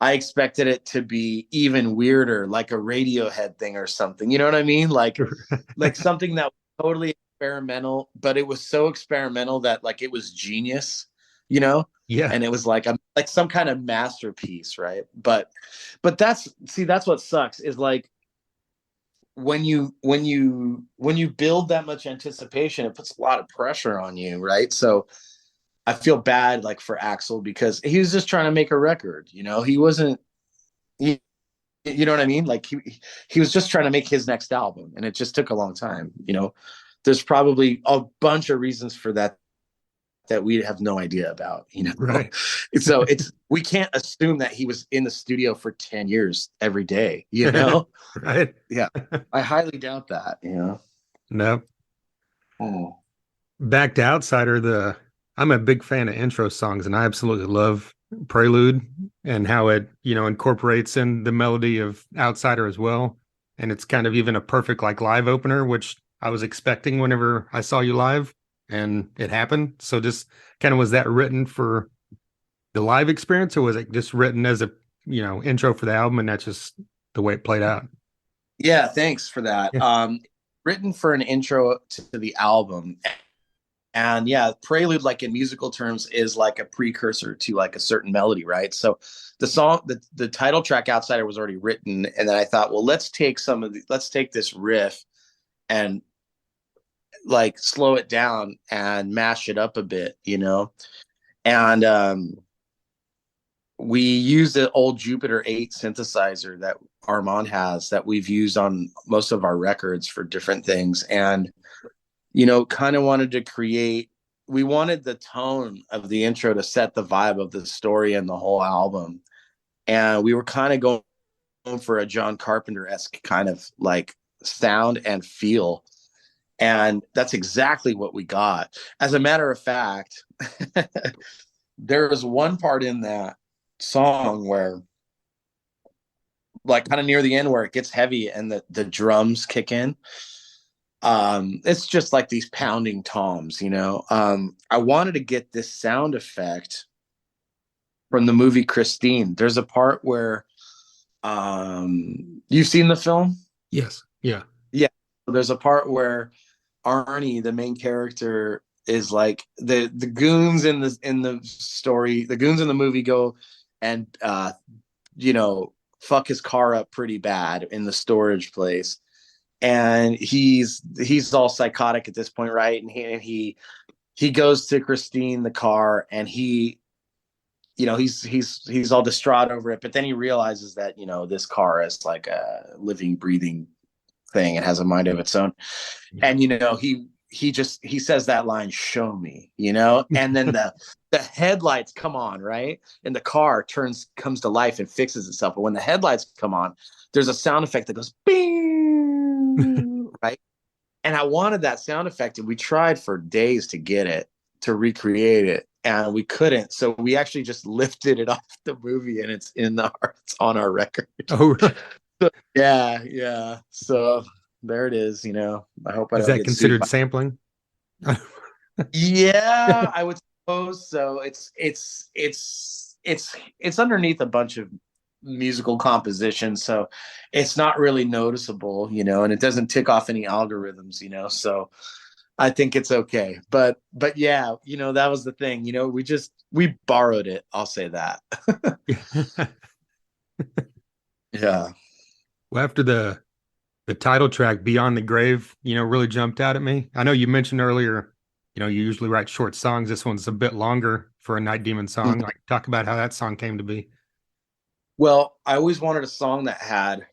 I expected it to be even weirder, like a Radiohead thing or something. You know what I mean? Like something that was totally experimental, but it was so experimental that like it was genius. Yeah. And it was like some kind of masterpiece, right? But that's what sucks is like when you build that much anticipation, it puts a lot of pressure on you, right? So I feel bad like for Axel because he was just trying to make a record. He wasn't you know what I mean? Like he was just trying to make his next album, and it just took a long time. There's probably a bunch of reasons for that we have no idea about. Right. So we can't assume that he was in the studio for 10 years every day. Right. Yeah. I highly doubt that. No. Oh. Back to Outsider, I'm a big fan of intro songs, and I absolutely love Prelude and how it, incorporates in the melody of Outsider as well. And it's kind of even a perfect like live opener, which I was expecting whenever I saw you live, and it happened. So just kind of, was that written for the live experience, or was it just written as a, intro for the album, and that's just the way it played out? Yeah, thanks for that. Yeah. Written for an intro to the album. And yeah, prelude, like in musical terms, is like a precursor to like a certain melody, right? So the song, the title track Outsider was already written. And then I thought, well, let's take this riff and like slow it down and mash it up a bit. And we used an old Jupiter 8 synthesizer that Armand has that we've used on most of our records for different things. And, kind of wanted to create, we wanted the tone of the intro to set the vibe of the story and the whole album. And we were kind of going for a John Carpenter-esque kind of like sound and feel. And that's exactly what we got. As a matter of fact, there is one part in that song where, like, kind of near the end, where it gets heavy and the drums kick in. It's just like these pounding toms. I wanted to get this sound effect from the movie Christine. There's a part where you've seen the film. Yes. Yeah. Yeah, there's a part where Arnie, the main character, is like the goons in the story. The goons in the movie go and you know fuck his car up pretty bad in the storage place, and he's all psychotic at this point, right? And he goes to Christine, the car, and he's all distraught over it, but then he realizes that this car is like a living, breathing thing. It has a mind of its own. And he says that line, "Show me," and then the headlights come on, right? And the car comes to life and fixes itself. But when the headlights come on, there's a sound effect that goes bing, right? And I wanted that sound effect, and we tried for days to get it, to recreate it, and we couldn't. So we actually just lifted it off the movie, and it's it's on our record. Oh, really? Yeah, yeah. So there it is. I hope I Is don't that get sued considered by. sampling? Yeah, I would suppose so. It's underneath a bunch of musical compositions, so it's not really noticeable, and it doesn't tick off any algorithms. So I think it's okay. But yeah, that was the thing. We borrowed it. I'll say that. Yeah. Well, after the title track "Beyond the Grave," really jumped out at me. I know you mentioned earlier, you usually write short songs. This one's a bit longer for a Night Demon song. Like, talk about how that song came to be. Well, I always wanted a song that had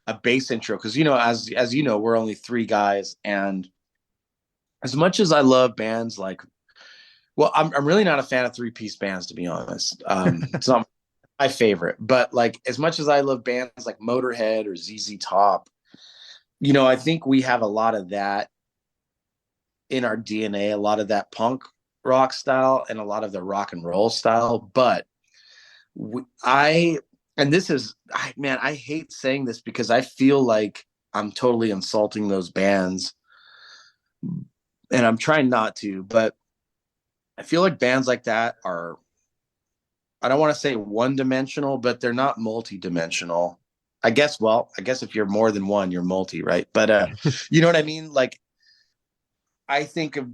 a bass intro because as you know, we're only three guys, and as much as I love bands like, well, I'm really not a fan of three-piece bands, to be honest. It's not my favorite, but like as much as I love bands like Motorhead or ZZ Top, I think we have a lot of that in our DNA, a lot of that punk rock style and a lot of the rock and roll style. But I, and this is, man, I hate saying this because I feel like I'm totally insulting those bands, and I'm trying not to, but I feel like bands like that are, I don't want to say one dimensional, but they're not multi-dimensional. I guess if you're more than one, you're multi, right? But you know what I mean? Like, I think of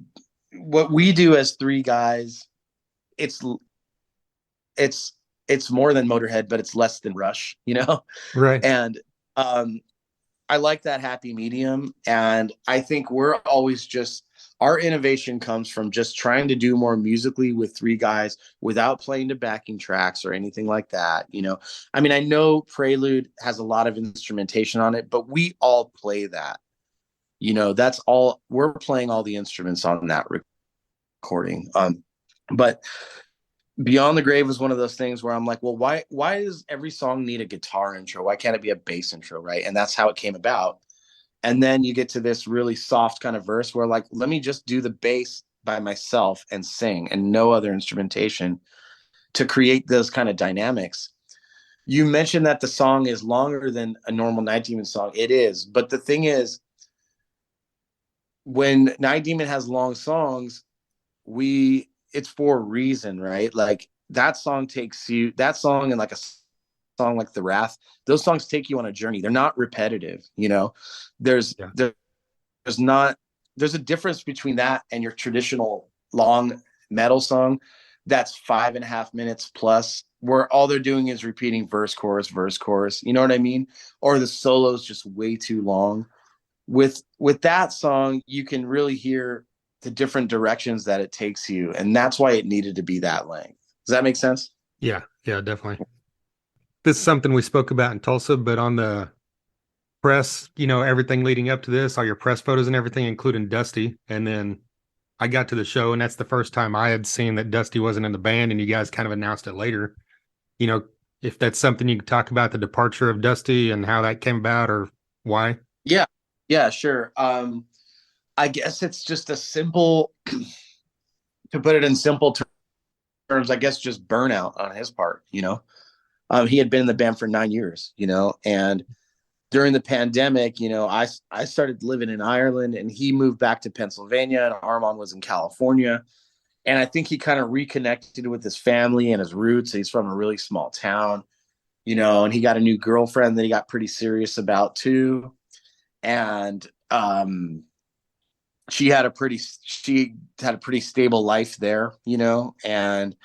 what we do as three guys, it's it's it's more than Motorhead, but it's less than Rush. Right. And um I like that happy medium. And I think we're always just, our innovation comes from just trying to do more musically with three guys without playing to backing tracks or anything like that. I mean, I know Prelude has a lot of instrumentation on it, but we all play that. That's all, we're playing all the instruments on that recording. But Beyond the Grave was one of those things where I'm like, well, why does every song need a guitar intro? Why can't it be a bass intro, right? And that's how it came about. And then you get to this really soft kind of verse where, like, let me just do the bass by myself and sing and no other instrumentation to create those kind of dynamics. You mentioned that the song is longer than a normal Night Demon song. It is. But the thing is, when Night Demon has long songs, it's for a reason, right? Like that song and like a song like The Wrath, those songs take you on a journey. They're not repetitive. There's Yeah. there's not there's a difference between that and your traditional long metal song that's 5.5 minutes plus, where all they're doing is repeating verse chorus, you know what I mean? Or the solo's just way too long. With that song, you can really hear the different directions that it takes you. And that's why it needed to be that length. Does that make sense? Yeah, yeah, definitely. This is something we spoke about in Tulsa, but on the press, everything leading up to this, all your press photos and everything, including Dusty. And then I got to the show, and that's the first time I had seen that Dusty wasn't in the band, and you guys kind of announced it later. You know, if that's something you could talk about, the departure of Dusty and how that came about or why. Yeah. Yeah, sure. I guess it's just a simple, to put it in simple terms, I guess just burnout on his part, He had been in the band for 9 years, and during the pandemic, I started living in Ireland and he moved back to Pennsylvania and Armand was in California. And I think he kind of reconnected with his family and his roots. He's from a really small town, and he got a new girlfriend that he got pretty serious about too. And she had a pretty stable life there, and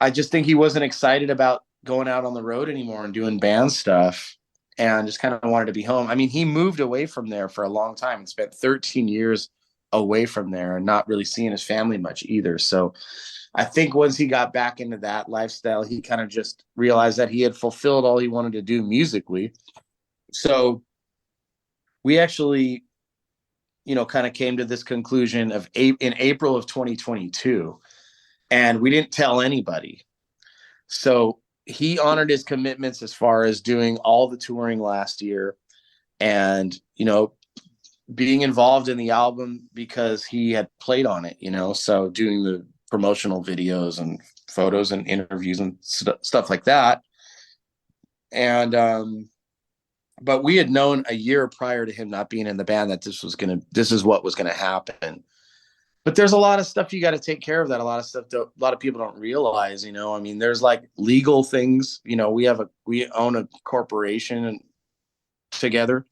I just think he wasn't excited about going out on the road anymore and doing band stuff and just kind of wanted to be home. I mean, he moved away from there for a long time and spent 13 years away from there and not really seeing his family much either. So I think once he got back into that lifestyle, he kind of just realized that he had fulfilled all he wanted to do musically. So we actually, kind of came to this conclusion in April of 2022, and we didn't tell anybody. So he honored his commitments as far as doing all the touring last year and, being involved in the album because he had played on it, so doing the promotional videos and photos and interviews and stuff like that. And, but we had known a year prior to him not being in the band that this is what was going to happen. But there's a lot of stuff you got to take care of that a lot of stuff a lot of people don't realize. I mean, there's like legal things. We own a corporation together.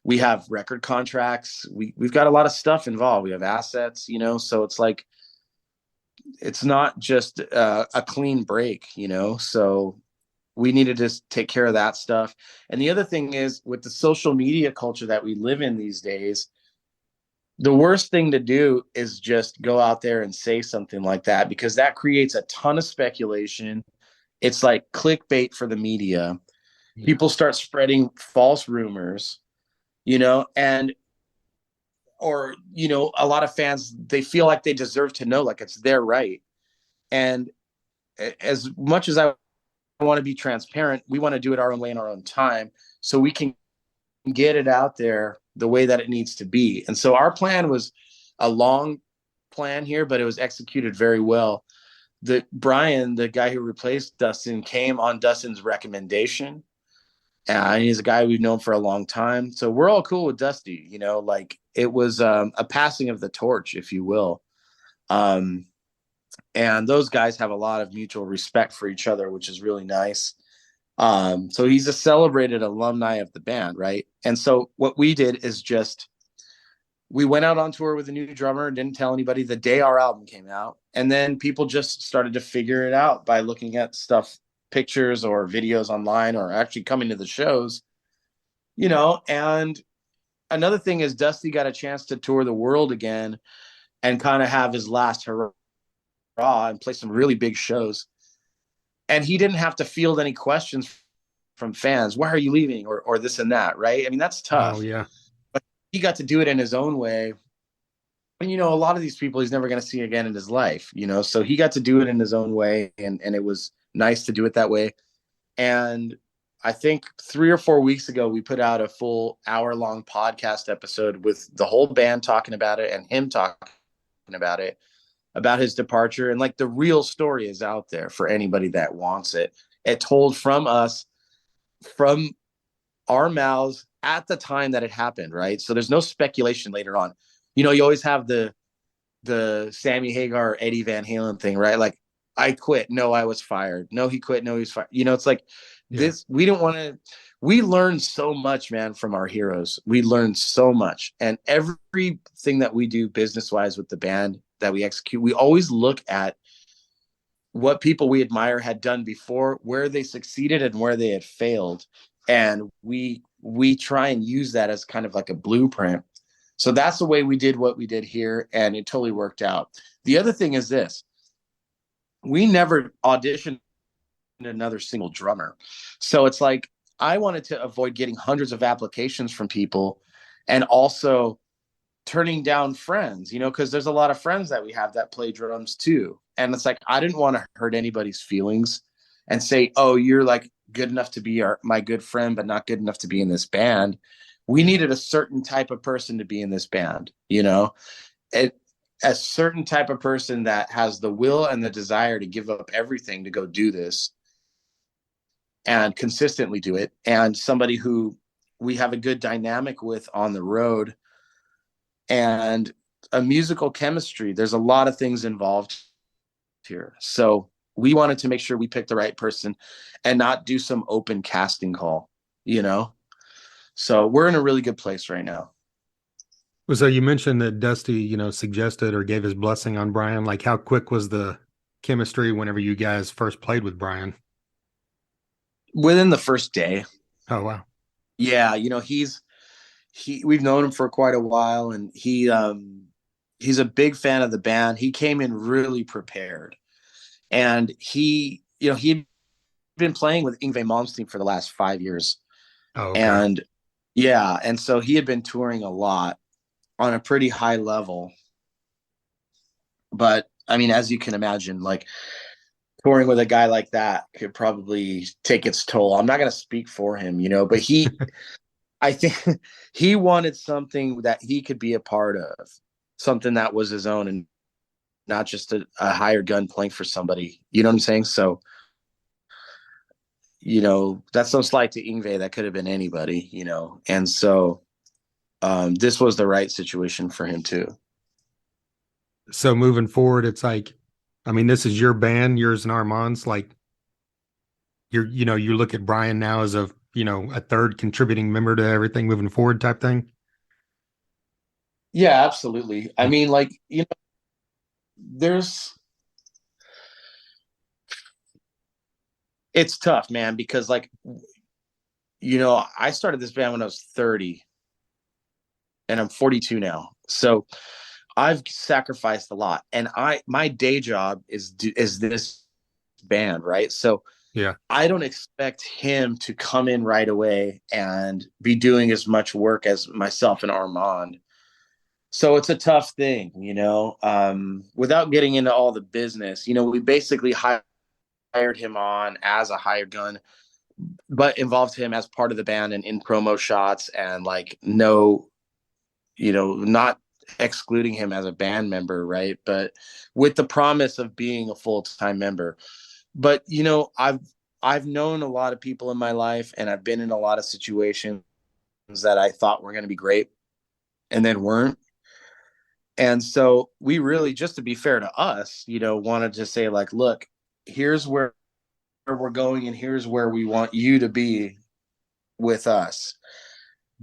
We have record contracts. We've got a lot of stuff involved. We have assets, so it's like it's not just a clean break, so we needed to take care of that stuff. And the other thing is, with the social media culture that we live in these days, the worst thing to do is just go out there and say something like that, because that creates a ton of speculation. It's like clickbait for the media. Yeah. People start spreading false rumors, and a lot of fans, they feel like they deserve to know, like it's their right. And as much as I want to be transparent, we want to do it our own way in our own time so we can get it out there the way that it needs to be. And so our plan was a long plan here, but it was executed very well. Brian, the guy who replaced Dustin, came on Dustin's recommendation. And he's a guy we've known for a long time. So we're all cool with Dusty, like it was a passing of the torch, if you will. And those guys have a lot of mutual respect for each other, which is really nice. So he's a celebrated alumni of the band, right? And so what we did is we went out on tour with a new drummer, didn't tell anybody the day our album came out. And then people just started to figure it out by looking at stuff, pictures or videos online, or actually coming to the shows, and another thing is Dusty got a chance to tour the world again and kind of have his last hurrah and play some really big shows. And he didn't have to field any questions from fans. Why are you leaving? Or this and that, right? I mean, that's Oh tough. yeah. But he got to do it in his own way. And, a lot of these people he's never going to see again in his life, so he got to do it in his own way. And it was nice to do it that way. And I think 3 or 4 weeks ago, we put out a full hour-long podcast episode with the whole band talking about it and him talking about it, about his departure. And like the real story is out there for anybody that wants it. It told from us, from our mouths at the time that it happened, right? So there's no speculation later on. You always have the Sammy Hagar, Eddie Van Halen thing, right? Like, I quit. No, I was fired. No, he quit. No, he was fired. It's like Yeah. this. We don't want to. We learned so much, man, from our heroes. We learned so much. And everything that we do business wise with the band that we execute, we always look at what people we admire had done before, where they succeeded and where they had failed. And we try and use that as kind of like a blueprint So that's the way we did what we did here, and it totally worked out. The other thing is this: we never auditioned another single drummer. So it's like I wanted to avoid getting hundreds of applications from people and also turning down friends, because there's a lot of friends that we have that play drums too. And it's like I didn't want to hurt anybody's feelings and say, "Oh, you're like good enough to be my good friend, but not good enough to be in this band." We Yeah. needed a certain type of person to be in this band, it, a certain type of person that has the will and the desire to give up everything to go do this and consistently do it, and somebody who we have a good dynamic with on the road, and a musical chemistry. There's a lot of things involved here. So we wanted to make sure we picked the right person and not do some open casting call, you know? So we're in a really good place right now. Well, so you mentioned that Dusty, suggested or gave his blessing on Brian. Like, how quick was the chemistry whenever you guys first played with Brian? Within the first day. Oh, wow. Yeah, we've known him for quite a while, and he's a big fan of the band. He came in really prepared, and he'd been playing with Yngwie Malmsteen for the last 5 years. Oh, okay. And yeah, and so he had been touring a lot on a pretty high level. But I mean, as you can imagine, like touring with a guy like that could probably take its toll. I'm not going to speak for him, but I think he wanted something that he could be a part of, something that was his own and not just a hired gun playing for somebody. You know what I'm saying? So, that's no slight to Yngwie. That could have been anybody, And so this was the right situation for him too. So moving forward, it's like, I mean, this is your band, yours and Armand's. Like, you look at Brian now as a third contributing member to everything moving forward type thing. Yeah, absolutely. I mean, like, there's it's tough, man, because like, I started this band when I was 30 and I'm 42 now. So I've sacrificed a lot, and my day job is this band, right? So Yeah. I don't expect him to come in right away and be doing as much work as myself and Armand. So it's a tough thing, without getting into all the business. We basically hired him on as a hired gun, but involved him as part of the band and in promo shots, and like no, not excluding him as a band member, right? But with the promise of being a full-time member. But I've known a lot of people in my life, and I've been in a lot of situations that I thought were going to be great and then weren't. And so we really, just to be fair to us, wanted to say like, look, here's where we're going and here's where we want you to be with us.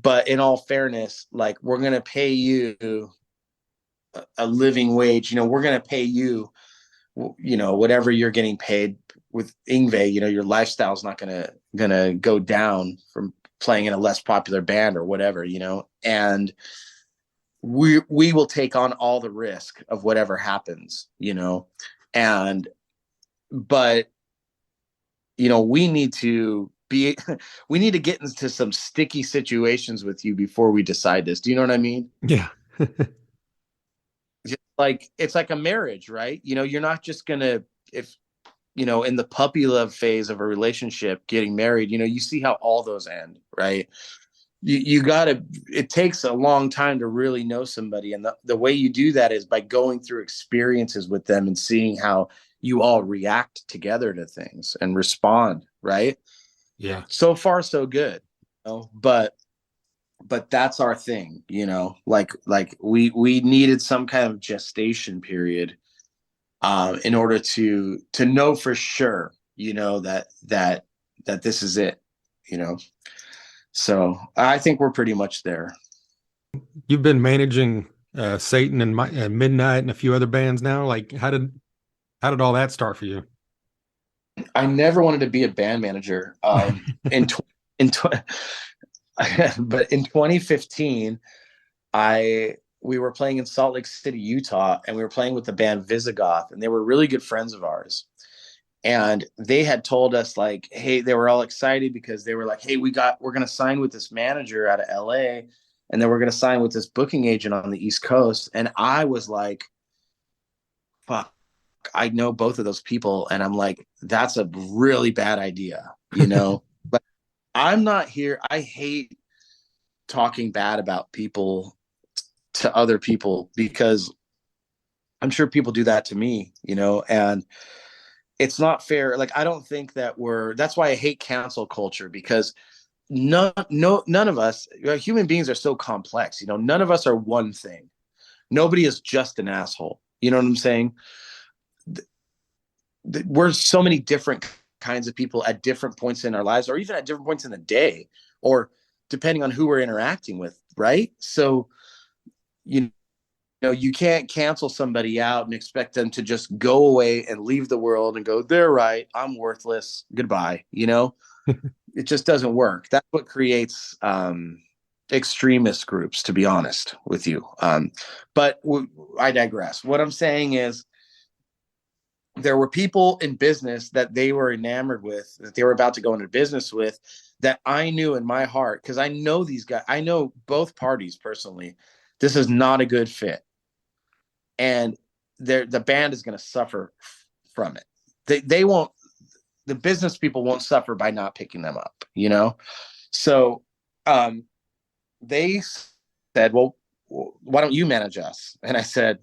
But in all fairness, like we're going to pay you a living wage. We're going to pay you, whatever you're getting paid with Yngwie. Your lifestyle's not gonna go down from playing in a less popular band or whatever. And we will take on all the risk of whatever happens. And but we need to be we need to get into some sticky situations with you before we decide this. Do you know what I mean? Yeah. Just like it's like a marriage, right? You're not just gonna, if in the puppy love phase of a relationship, getting married, you see how all those end, right? You gotta, it takes a long time to really know somebody. And the way you do that is by going through experiences with them and seeing how you all react together to things and respond, right? Yeah. So far, so good. But that's our thing, like we needed some kind of gestation period in order to know for sure, that this is it, you know. So I think we're pretty much there. You've been managing Satan and Midnight and a few other bands now. Like, how did all that start for you? I never wanted to be a band manager. In tw- but in 2015, I we were playing in Salt Lake City, Utah, and we were playing with the band Visigoth, and they were really good friends of ours. And they had told us like, hey, they were all excited because they were like, hey, we're gonna sign with this manager out of LA, and then we're gonna sign with this booking agent on the East Coast. And I was like, fuck, I know both of those people, and I'm like, that's a really bad idea, you know. But I'm not here. I hate talking bad about people to other people because I'm sure people do that to me, you know, and it's not fair. Like I don't think that that's why I hate cancel culture because none of us human beings are so complex, you know, none of us are one thing. Nobody is just an asshole. You know what I'm saying? We're so many different kinds of people at different points in our lives or even at different points in the day or depending on who we're interacting with, right? So you know, you can't cancel somebody out and expect them to just go away and leave the world and go, they're right, I'm worthless, goodbye. You know, it just doesn't work. That's what creates extremist groups, to be honest with you. But I digress. What I'm saying is, there were people in business that they were enamored with, that they were about to go into business with, that I knew in my heart, because I know these guys, I know both parties personally. This is not a good fit and the band is going to suffer from it. They won't. The business people won't suffer by not picking them up. You know, so um, they said, "Well, why don't you manage us?" And I said,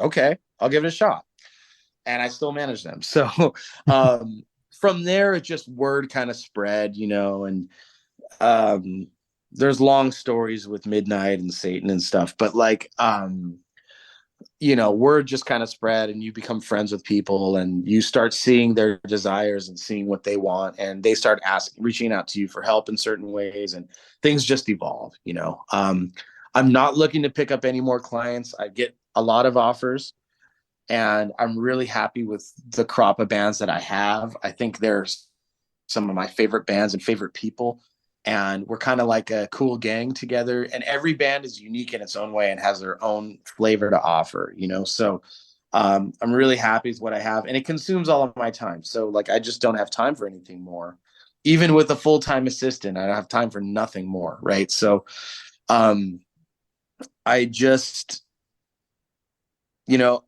"Okay, I'll give it a shot." And I still manage them. So from there, it just word kind of spread, you know, and um, there's long stories with Midnight and Satan and stuff, but like you know, word just kind of spread and you become friends with people and you start seeing their desires and seeing what they want. And they start reaching out to you for help in certain ways and things just evolve, you know. I'm not looking to pick up any more clients. I get a lot of offers and I'm really happy with the crop of bands that I have. I think there's some of my favorite bands and favorite people. And we're kind of like a cool gang together. And every band is unique in its own way and has their own flavor to offer, you know? So I'm really happy with what I have. And it consumes all of my time. So, like, I just don't have time for anything more. Even with a full time assistant, I don't have time for nothing more. Right. So, um, I just, you know,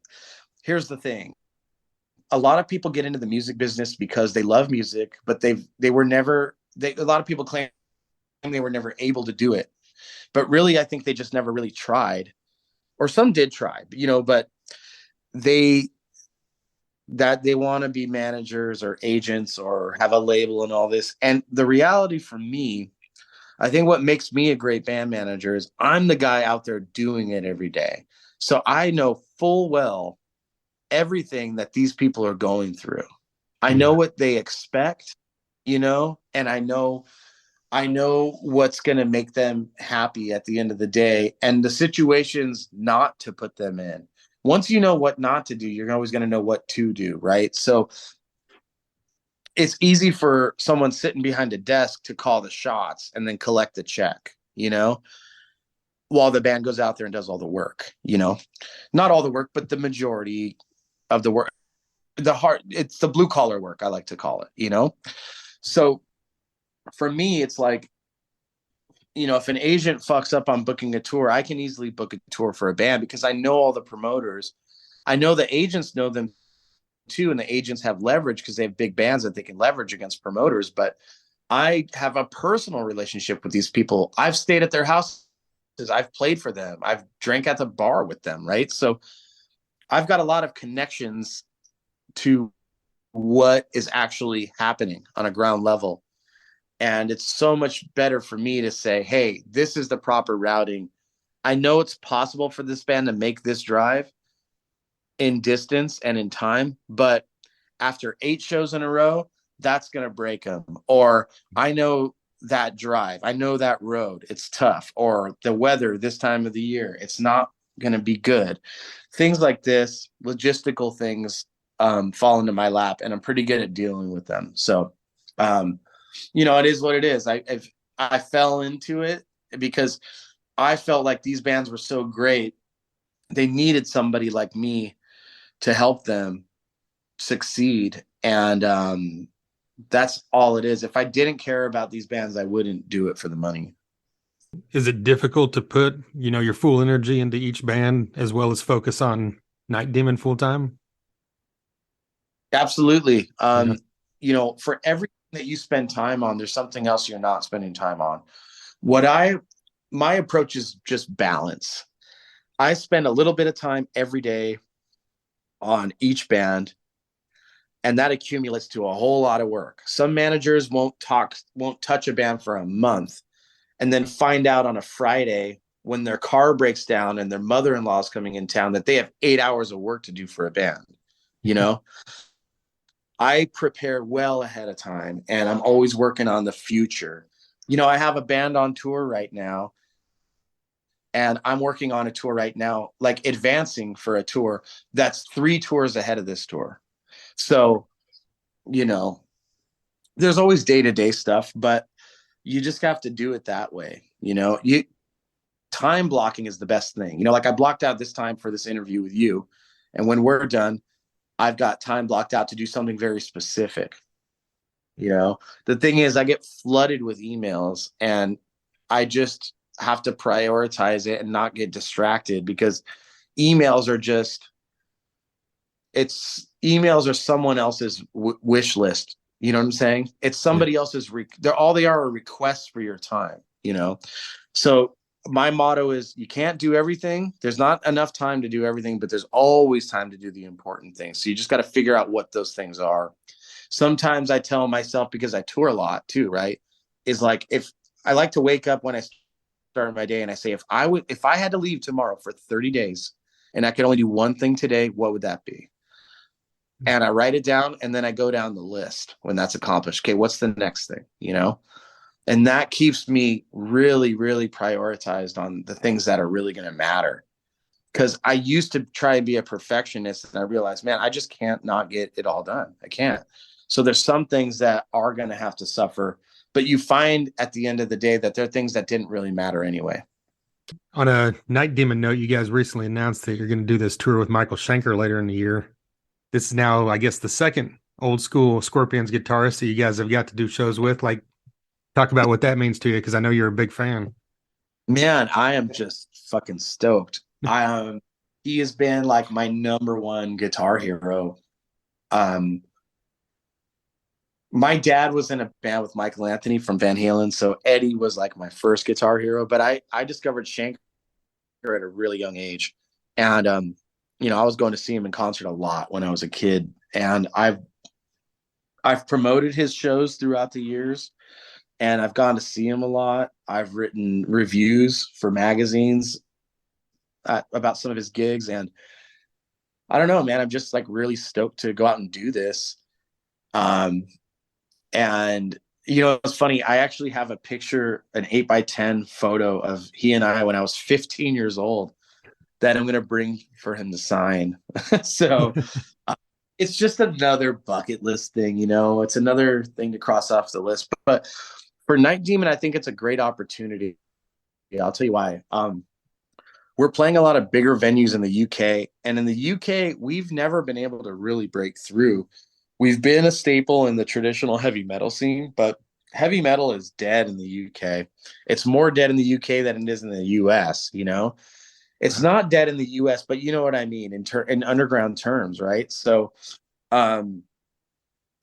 here's the thing. A lot of people get into the music business because they love music, but they were never a lot of people claim they were never able to do it. But really, I think they just never really tried. Or some did try, you know, but they they want to be managers or agents or have a label and all this. And the reality for me, I think what makes me a great band manager is I'm the guy out there doing it every day. So I know full well everything that these people are going through. I know Yeah. what they expect, you know, and I know what's going to make them happy at the end of the day and the situations not to put them in. Once you know what not to do, you're always going to know what to do, right? So it's easy for someone sitting behind a desk to call the shots and then collect the check, you know, while the band goes out there and does all the work, you know, not all the work, but the majority of the work, it's the blue collar work, I like to call it, you know? So for me, it's like, you know, if an agent fucks up on booking a tour, I can easily book a tour for a band because I know all the promoters. I know the agents know them too, and the agents have leverage because they have big bands that they can leverage against promoters. But I have a personal relationship with these people. I've stayed at their houses, I've played for them, I've drank at the bar with them, right? So I've got a lot of connections to what is actually happening on a ground level. And it's so much better for me to say, hey, this is the proper routing. I know it's possible for this band to make this drive in distance and in time, but after 8 shows in a row, that's going to break them. Or I know that drive, I know that road, it's tough. Or the weather this time of the year, it's not going to be good. Things like this, logistical things, fall into my lap, and I'm pretty good at dealing with them. So, you know, it is what it is. I fell into it because I felt like these bands were so great. They needed somebody like me to help them succeed. And that's all it is. If I didn't care about these bands, I wouldn't do it for the money. Is it difficult to put, your full energy into each band as well as focus on Night Demon full time? Absolutely. Yeah. For everything that you spend time on, there's something else you're not spending time on. What I My approach is just balance. I spend a little bit of time every day on each band, and that accumulates to a whole lot of work. Some managers won't touch a band for a month, and then find out on a Friday when their car breaks down and their mother-in-law is coming in town that they have 8 hours of work to do for a band. You know, I prepare well ahead of time, and I'm always working on the future. I have a band on tour right now, and I'm working on a tour right now, like advancing for a tour that's 3 tours ahead of this tour. So, you know, there's always day-to-day stuff, but you just have to do it that way. You time blocking is the best thing. Like I blocked out this time for this interview with you, and when we're done, I've got time blocked out to do something very specific. The thing is, I get flooded with emails, and I just have to prioritize it and not get distracted, because emails are just it's emails are someone else's wish list. You know what I'm saying? It's Yeah. somebody else's they're all they are requests for your time. So my motto is, you can't do everything. There's not enough time to do everything, but there's always time to do the important things. So you just got to figure out what those things are. Sometimes I tell myself, because I tour a lot too, right? Is like, if I like to wake up when I start my day and I say, if I had to leave tomorrow for 30 days and I could only do one thing today, what would that be? And I write it down, and then I go down the list when that's accomplished. Okay, what's the next thing? And that keeps me really, really prioritized on the things that are really going to matter. Because I used to try and be a perfectionist, and I realized, man, I just can't not get it all done. I can't. So there's some things that are going to have to suffer, but you find at the end of the day that there are things that didn't really matter anyway. On a Night Demon note, you guys recently announced that you're going to do this tour with Michael Schenker later in the year. This is now, I guess, the second old school Scorpions guitarist that you guys have got to do shows with. Like, talk about what that means to you, because I know you're a big fan. Man, I am just fucking stoked. He has been like my number one guitar hero. Um, my dad was in a band with Michael Anthony from Van Halen, so Eddie was like my first guitar hero. But I discovered Shanker at a really young age, and I was going to see him in concert a lot when I was a kid, and I've promoted his shows throughout the years, and I've gone to see him a lot. I've written reviews for magazines about some of his gigs, and I don't know, man. I'm just like really stoked to go out and do this. Um, and it's funny. I actually have a picture, an 8x10 photo of he and I when I was 15 years old, that I'm going to bring for him to sign. So it's just another bucket list thing. It's another thing to cross off the list. But for Night Demon, I think it's a great opportunity. Yeah, I'll tell you why. We're playing a lot of bigger venues in the UK, and in the UK, we've never been able to really break through. We've been a staple in the traditional heavy metal scene, but heavy metal is dead in the UK. It's more dead in the UK than it is in the US. It's not dead in the US, but you know what I mean in underground terms, right? So um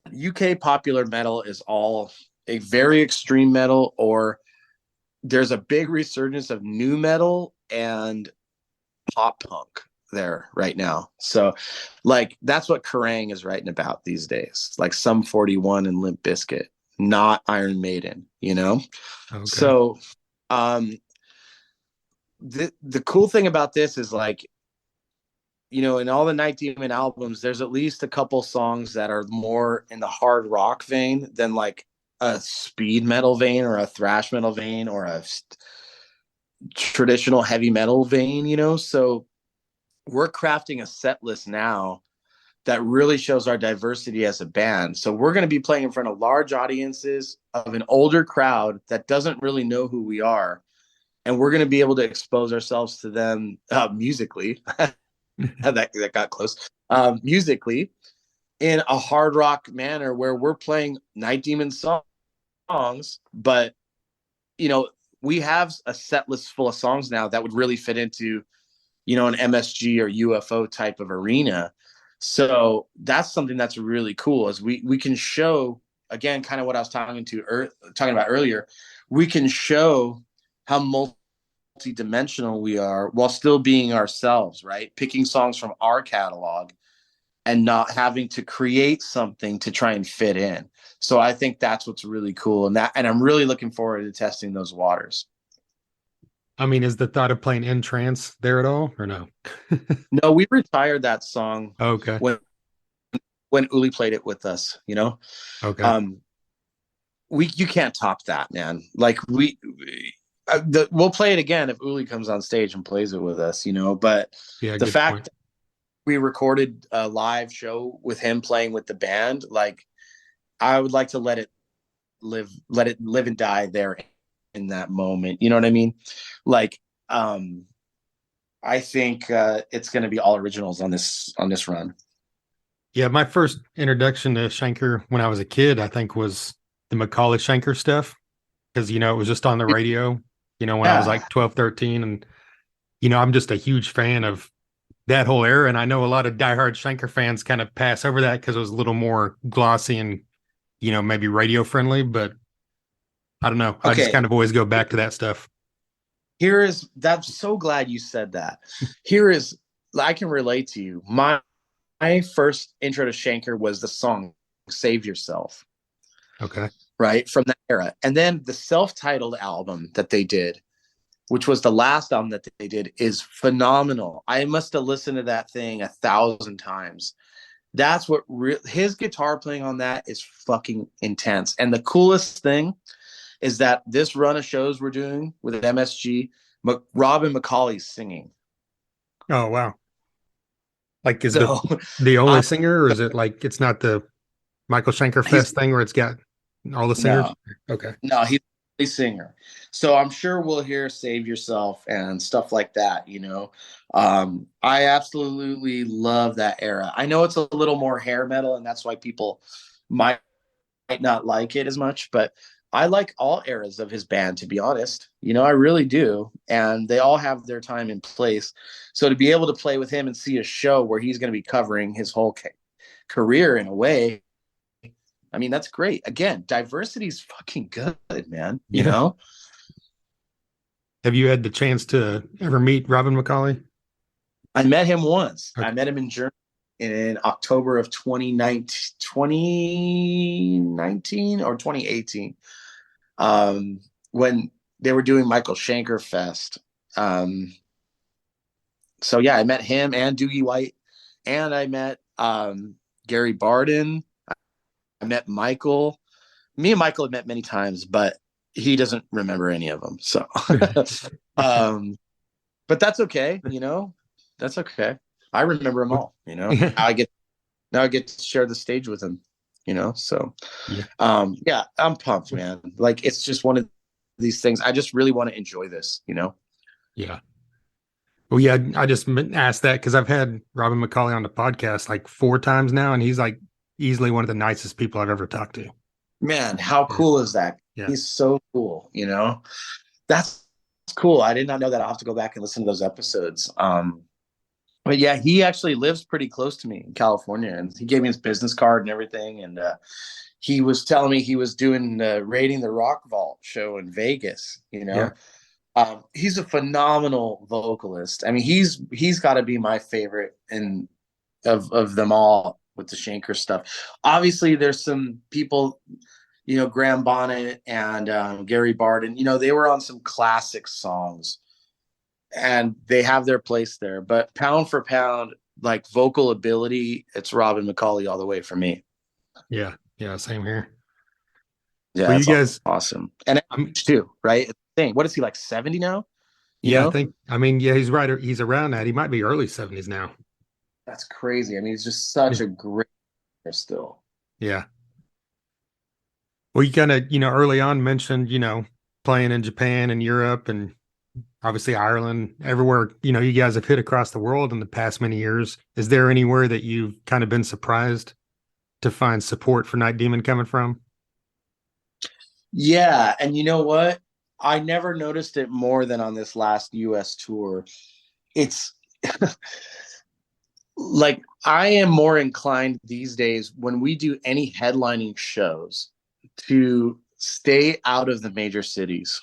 UK popular metal is all a very extreme metal, or there's a big resurgence of new metal and pop punk there right now. So like that's what Kerrang is writing about these days. Like Sum 41 and Limp Bizkit, not Iron Maiden. Okay. So um the cool thing about this is, like, in all the Night Demon albums, there's at least a couple songs that are more in the hard rock vein than like a speed metal vein or a thrash metal vein or a traditional heavy metal vein. So we're crafting a set list now that really shows our diversity as a band. So we're going to be playing in front of large audiences of an older crowd that doesn't really know who we are. and we're going to be able to expose ourselves to them musically. That got close. Musically, in a hard rock manner, where we're playing Night Demon songs, but you know, we have a set list full of songs now that would really fit into, an MSG or UFO type of arena. So that's something that's really cool, is we can show, again, kind of what I was talking about earlier. We can show how multi-dimensional we are while still being ourselves, right? Picking songs from our catalog and not having to create something to try and fit in. So I think that's what's really cool, and I'm really looking forward to testing those waters. I mean, is the thought of playing in trance there at all, or no? No, we retired that song Okay. when Uli played it with us. Okay. Um, you can't top that, man. Like we'll play it again if Uli comes on stage and plays it with us. But Yeah, the good fact point. that we recorded a live show with him playing with the band, like I would like to let it live and die there in that moment. You know what I mean? Like, I think it's going to be all originals on this run. Yeah, my first introduction to Shanker when I was a kid, I think, was the Macaulay Shanker stuff because, it was just on the radio, when I was Yeah. like 12, 13. And, I'm just a huge fan of that whole era. And I know a lot of diehard Shanker fans kind of pass over that because it was a little more glossy and, maybe radio friendly. But I don't know. I just Okay. kind of always go back to that stuff. Here is That's so glad you said that. Here is I can relate to you. My first intro to Shanker was the song "Save Yourself," Okay. right, from that era, and then the self-titled album that they did, which was the last album that they did, is phenomenal. I must have listened to that thing 1,000 times. That's what his guitar playing on that is fucking intense. And the coolest thing is that this run of shows we're doing with MSG, Robin McCauley's singing. Oh, wow. Like, is So the only I'm singer, or is it like it's not the Michael Schenker he's Fest thing where it's got all the no, singers? Okay. no, he's a singer. So I'm sure we'll hear "Save Yourself" and stuff like that. I absolutely love that era. I know it's a little more hair metal, and that's why people might not like it as much, but I like all eras of his band, to be honest. I really do. And they all have their time and place. So to be able to play with him and see a show where he's going to be covering his whole career in a way, I mean, that's great. Again, diversity is fucking good, man. Yeah. Have you had the chance to ever meet Robin McCauley? I met him once. I Okay. met him in Germany in October of 2019 or 2018. When they were doing Michael Schenker Fest. Um, so yeah, I met him and Doogie White, and I met Gary Barden. I met Michael. Me and Michael have met many times, but he doesn't remember any of them. So, um, but that's okay. That's okay. I remember them all. Now I get to share the stage with him. So Yeah. yeah, I'm pumped, man. Like it's just one of these things. I just really want to enjoy this. Yeah. Well, yeah, I just asked that because I've had Robin McCauley on the podcast like 4 times now, and he's like easily one of the nicest people I've ever talked to. Man, how Yeah. cool is that? Yeah. He's so cool. That's cool. I did not know that. I'll have to go back and listen to those episodes. But yeah, he actually lives pretty close to me in California, and he gave me his business card and everything. And he was telling me he was doing Raiding the Rock Vault show in Vegas. Yeah. He's a phenomenal vocalist. I mean, he's got to be my favorite in of them all with the Shanker stuff. Obviously, there's some people, Graham Bonnet and Gary Barden. They were on some classic songs, and they have their place there. But pound for pound, like vocal ability, it's Robin McCauley all the way for me. Yeah. Yeah. Same here. Yeah, Well, you that's guys, awesome. And I'm, too, right? It's insane. What is he, like 70 now? You yeah, know, I mean, yeah, he's right. He's around that. He might be early 70s now. that's crazy. I mean, he's just such Yeah. a great player still. Yeah. Well, you kind of, early on mentioned, playing in Japan and Europe and obviously Ireland, everywhere, you guys have hit across the world in the past many years. Is there anywhere that you've kind of been surprised to find support for Night Demon coming from? Yeah, and you know what? I never noticed it more than on this last US tour. It's like I am more inclined these days when we do any headlining shows to stay out of the major cities,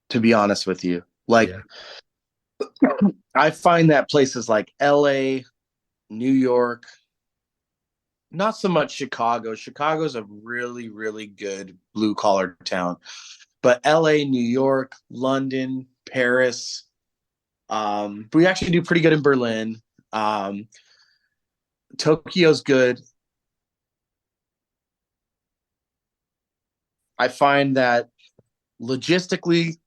to be honest with you. Like Yeah. I find that places like LA, New York, not so much Chicago. Chicago's a really, really good blue collar town. But LA, New York, London, Paris, we actually do pretty good in Berlin. Um, Tokyo's good. I find that logistically,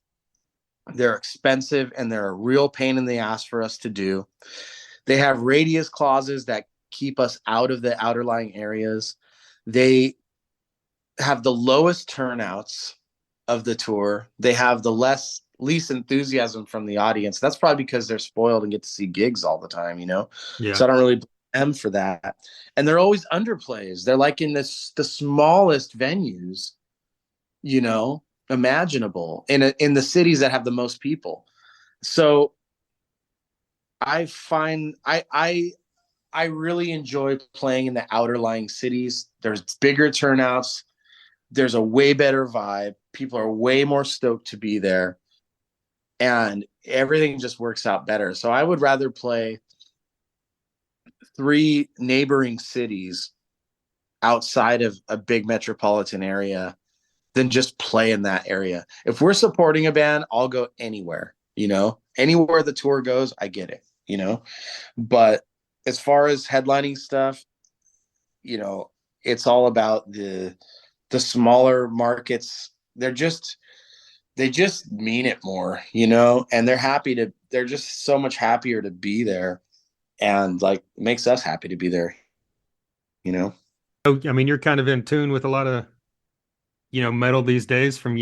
they're expensive and they're a real pain in the ass for us to do. They have radius clauses that keep us out of the outer lying areas. They have the lowest turnouts of the tour. They have the least enthusiasm from the audience. That's probably because they're spoiled and get to see gigs all the time, you know? Yeah. So I don't really blame them for that. And they're always underplays. They're like in the smallest venues, you know, imaginable in the cities that have the most people. So I find I really enjoy playing in the outer lying cities. There's bigger turnouts. There's a way better vibe. People are way more stoked to be there, and everything just works out better. So I would rather play three neighboring cities outside of a big metropolitan area than just play in that area. If we're supporting a band, I'll go anywhere, you know, anywhere the tour goes, I get it, you know. But as far as headlining stuff, you know, it's all about the smaller markets. They just mean it more, you know, and they're just so much happier to be there, and like makes us happy to be there, you know. Oh, I mean, you're kind of in tune with a lot of, metal these days from,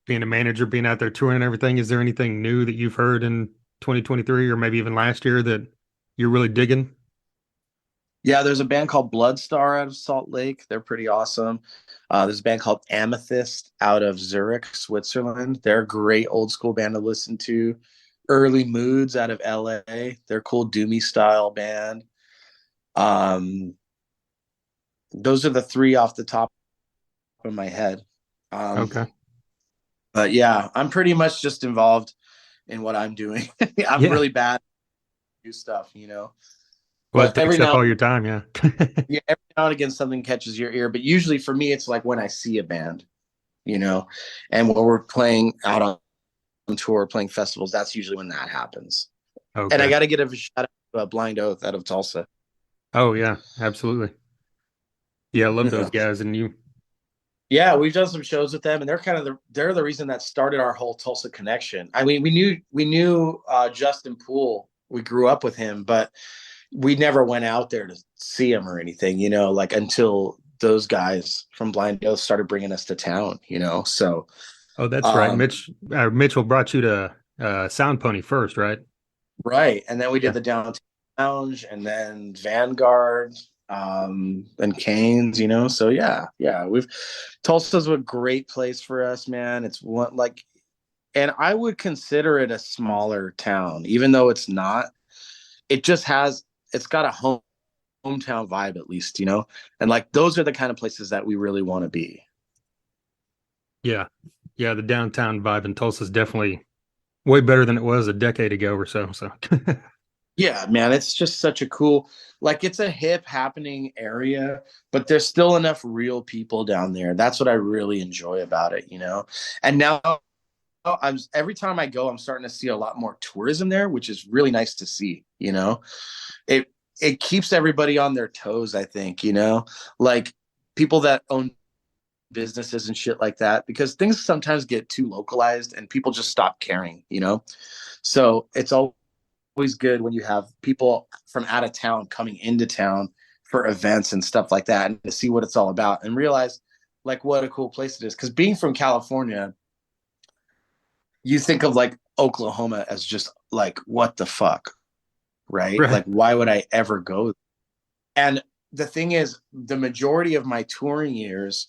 being a manager, being out there touring and everything. Is there anything new that you've heard in 2023 or maybe even last year that you're really digging? Yeah, there's a band called Bloodstar out of Salt Lake. They're pretty awesome. There's a band called Amethyst out of Zurich, Switzerland. They're a great old school band to listen to. Early Moods out of LA. They're a cool doomy style band. Um, those are the three off the top of my head. Um, Okay. but yeah, I'm pretty much just involved in what I'm doing. I'm Yeah. really bad at do stuff, you know. Well, But it takes up all your time. Yeah. every now and again something catches your ear. But usually for me, it's like when I see a band, you know, and when we're playing out on tour, playing festivals, that's usually when that happens. And I Okay. got to give a shout out to Blind Oath out of Tulsa. Oh, yeah, absolutely. Yeah, I love those Yeah. guys. And you, Yeah, we've done some shows with them, and they're kind of they're the reason that started our whole Tulsa connection. I mean, we knew Justin Poole. We grew up with him, but we never went out there to see him or anything, you know, like until those guys from Blind Oath started bringing us to town, you know. So, oh, that's right. um, Mitchell brought you to Sound Pony first, right? right, and then we did Yeah. the Downtown Lounge, and then Vanguard, and Canes, you know. So yeah, we've Tulsa's a great place for us, man. It's one like, and I would consider it a smaller town, even though it's not. It just has, it's got a hometown vibe at least, you know? And like those are the kind of places that we really want to be. Yeah. Yeah. The downtown vibe in Tulsa is definitely way better than it was a decade ago or so. So, Yeah, man, it's just such a cool, like it's a hip happening area, but there's still enough real people down there. That's what I really enjoy about it, you know? And now I'm every time I go, I'm starting to see a lot more tourism there, which is really nice to see, you know? It it keeps everybody on their toes, I think, you know? Like people that own businesses and shit like that, because things sometimes get too localized and people just stop caring, you know? So it's always good when you have people from out of town coming into town for events and stuff like that, and to see what it's all about and realize like what a cool place it is. Because being from California, you think of like Oklahoma as just like, what the fuck, right? Right. Like, why would I ever go? And the thing is, the majority of my touring years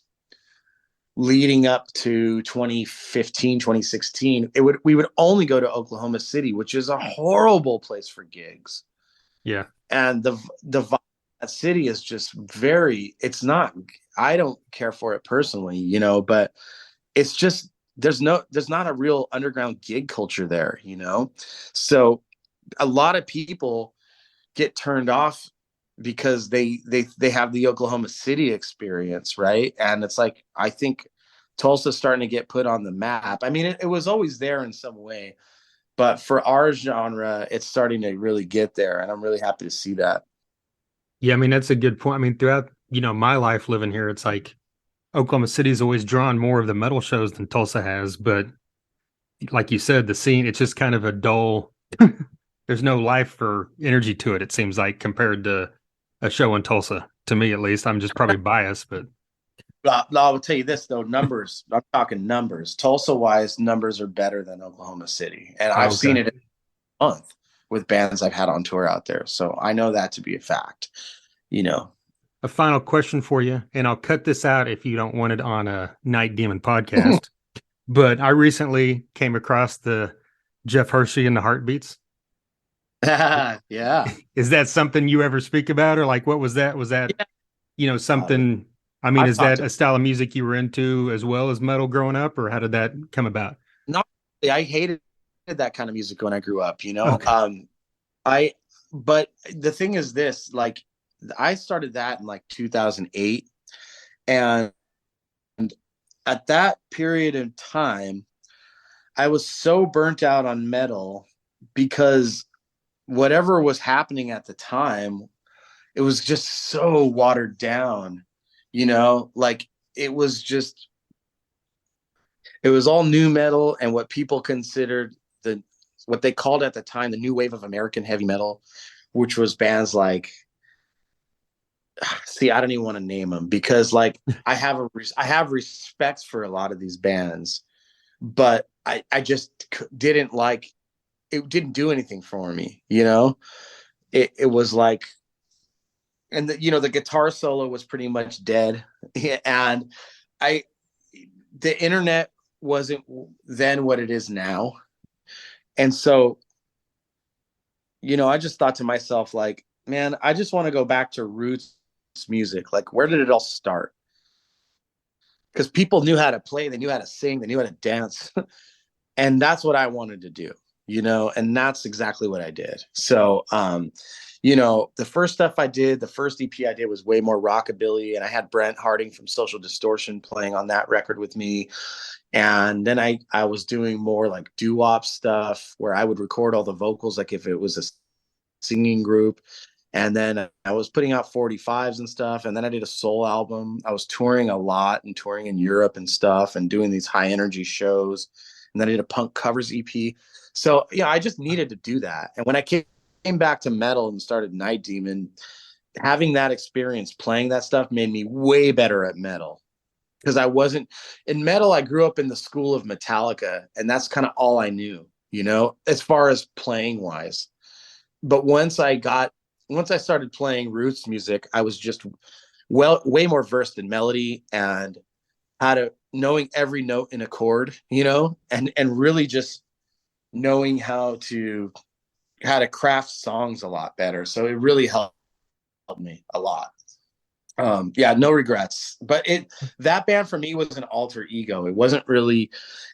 leading up to 2015, 2016, we would only go to Oklahoma City, which is a horrible place for gigs. Yeah. And the vibe of that city is just very, it's not, I don't care for it personally, but it's just, there's not a real underground gig culture there, so a lot of people get turned off because they have the Oklahoma City experience, right? And it's like, I think Tulsa's starting to get put on the map. I mean, it was always there in some way, but for our genre, it's starting to really get there, and I'm really happy to see that. Yeah, I mean that's a good point. I mean, throughout, my life living here, it's like Oklahoma City's always drawn more of the metal shows than Tulsa has, but like you said, the scene, it's just kind of a dull there's no life or energy to it, it seems like, compared to a show in Tulsa. To me at least. I'm just probably biased, but I will tell you this though, numbers. I'm talking numbers. Tulsa wise, numbers are better than Oklahoma City, and oh, I've okay. seen it in a month with bands I've had on tour out there. So I know that to be a fact. You know, A final question for you, and I'll cut this out if you don't want it on a Night Demon podcast. But I recently came across the Jeff Hershey and the Heartbeats. yeah. Is that something you ever speak about, or like what was that? Was that, Yeah. something? I mean, I've is talked that to a style of music you were into as well as metal growing up, or how did that come about? not I hated that kind of music when I grew up. Okay. I but the thing is this, like I started that in like 2008, and at that period of time I was so burnt out on metal because whatever was happening at the time, it was just so watered down, like it was just, it was all new metal and what people considered what they called at the time the new wave of American heavy metal, which was bands like, see, I don't even want to name them because like I have respect for a lot of these bands, but I just didn't like, it didn't do anything for me. It was like, and the guitar solo was pretty much dead. And I the internet wasn't then what it is now. And so, I just thought to myself, like, man, I just want to go back to roots music. Like, where did it all start? Because people knew how to play, they knew how to sing, they knew how to dance. And that's what I wanted to do, and that's exactly what I did. So, the first stuff I did, the first EP I did was way more rockabilly, and I had Brent Harding from Social Distortion playing on that record with me. And then I was doing more like doo-wop stuff where I would record all the vocals, like if it was a singing group. And then I was putting out 45s and stuff. And then I did a soul album. I was touring a lot and touring in Europe and stuff and doing these high energy shows. And then I did a punk covers EP. So, yeah, I just needed to do that. And when I came back to metal and started Night Demon, having that experience playing that stuff made me way better at metal. Because I wasn't in metal, I grew up in the school of Metallica, and that's kind of all I knew, as far as playing wise. But once I started playing roots music, I was just way more versed in melody and how to knowing every note in a chord, and really just knowing how to craft songs a lot better. So it really helped me a lot. Yeah, no regrets. But that band for me was an alter ego. It wasn't really,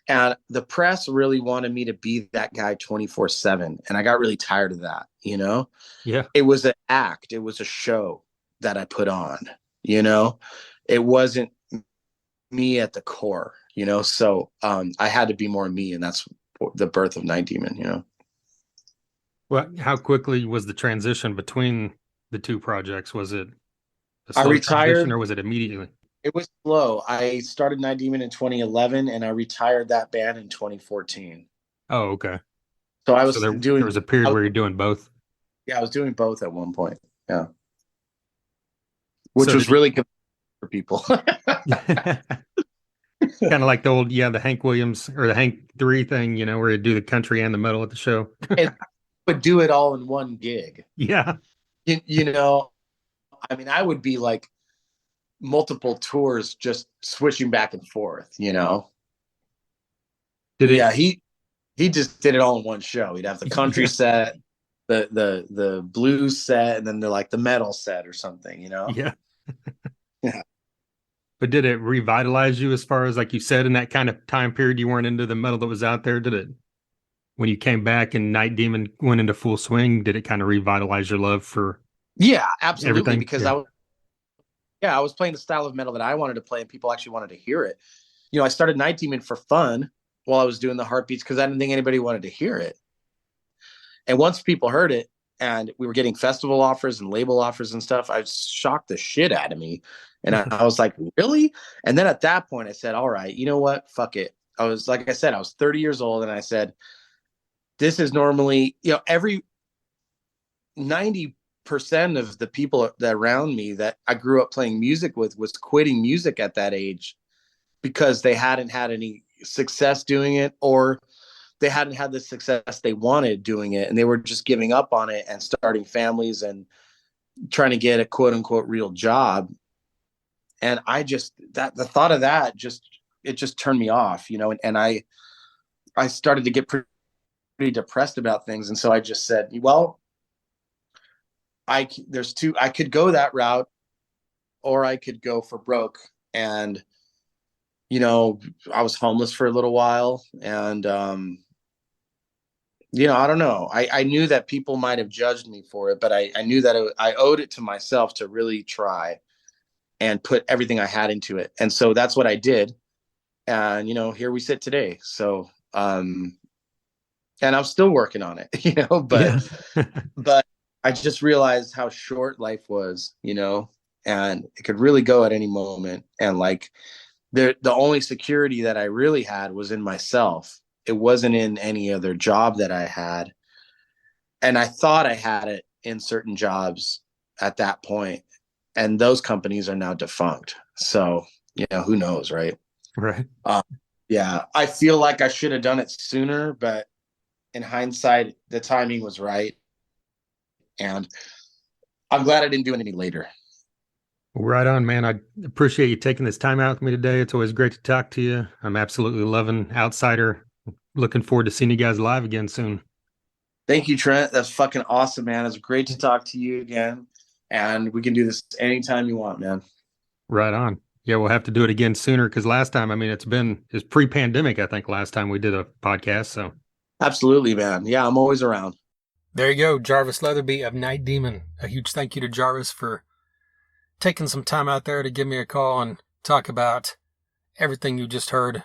and the press really wanted me to be that guy 24/7, and I got really tired of that. Yeah. It was an act, it was a show that I put on. It wasn't me at the core. So I had to be more me, and that's the birth of Night Demon. Well, how quickly was the transition between the two projects? Was it a I slow transition retired. or was it immediately? It was slow. I started Night Demon in 2011, and I retired that band in 2014. Oh, okay. So I So was there doing, was a period where you're doing both. yeah, I was doing both at one point. Yeah, which So was did really good for people. he Kind of like the old, the Hank Williams or the Hank 3 thing, where you do the country and the metal at the show. And would do it all in one gig. Yeah. You know, I mean, I would be like multiple tours just switching back and forth, you know. Did it? Yeah, he just did it all in one show. He'd have the country set, the blues set, and then the metal set or something, you know. Yeah. Yeah. But did it revitalize you as far as, like you said, in that kind of time period you weren't into the metal that was out there? Did it, when you came back and Night Demon went into full swing, did it kind of revitalize your love for Yeah, absolutely. everything? Because Yeah. I was playing the style of metal that I wanted to play, and people actually wanted to hear it. You know, I started Night Demon for fun while I was doing the heartbeats because I didn't think anybody wanted to hear it. And once people heard it, and we were getting festival offers and label offers and stuff, I shocked the shit out of me. And I was like, really? And then at that point, I said, all right, you know what? Fuck it. I was, like I said, I was 30 years old, and I said, this is normally, every 90% of the people that around me that I grew up playing music with was quitting music at that age because they hadn't had any success doing it, or they hadn't had the success they wanted doing it, and they were just giving up on it and starting families and trying to get a quote unquote real job. And I just, the thought of that it just turned me off, and I started to get pretty depressed about things. And so I just said, well, I could go that route, or I could go for broke. And, I was homeless for a little while, and, I don't know. I knew that people might have judged me for it, but I knew that I owed it to myself to really try and put everything I had into it. And so that's what I did. And, here we sit today. So, and I'm still working on it, Yeah. but I just realized how short life was, and it could really go at any moment. And like the only security that I really had was in myself. It wasn't in any other job that I had. And I thought I had it in certain jobs at that point, and those companies are now defunct. So, who knows, right? Right. Yeah, I feel like I should have done it sooner, but in hindsight, the timing was right. And I'm glad I didn't do it any later. Well, right on, man. I appreciate you taking this time out with me today. It's always great to talk to you. I'm absolutely loving Outsider. Looking forward to seeing you guys live again soon. Thank you, Trent. That's fucking awesome, man. It's great to talk to you again. And we can do this anytime you want, man. Right on. Yeah, we'll have to do it again sooner because last time, I mean, it's pre-pandemic, I think, last time we did a podcast. So Absolutely, man. Yeah, I'm always around. there you go, Jarvis Leatherby of Night Demon. A huge thank you to Jarvis for taking some time out there to give me a call and talk about everything you just heard.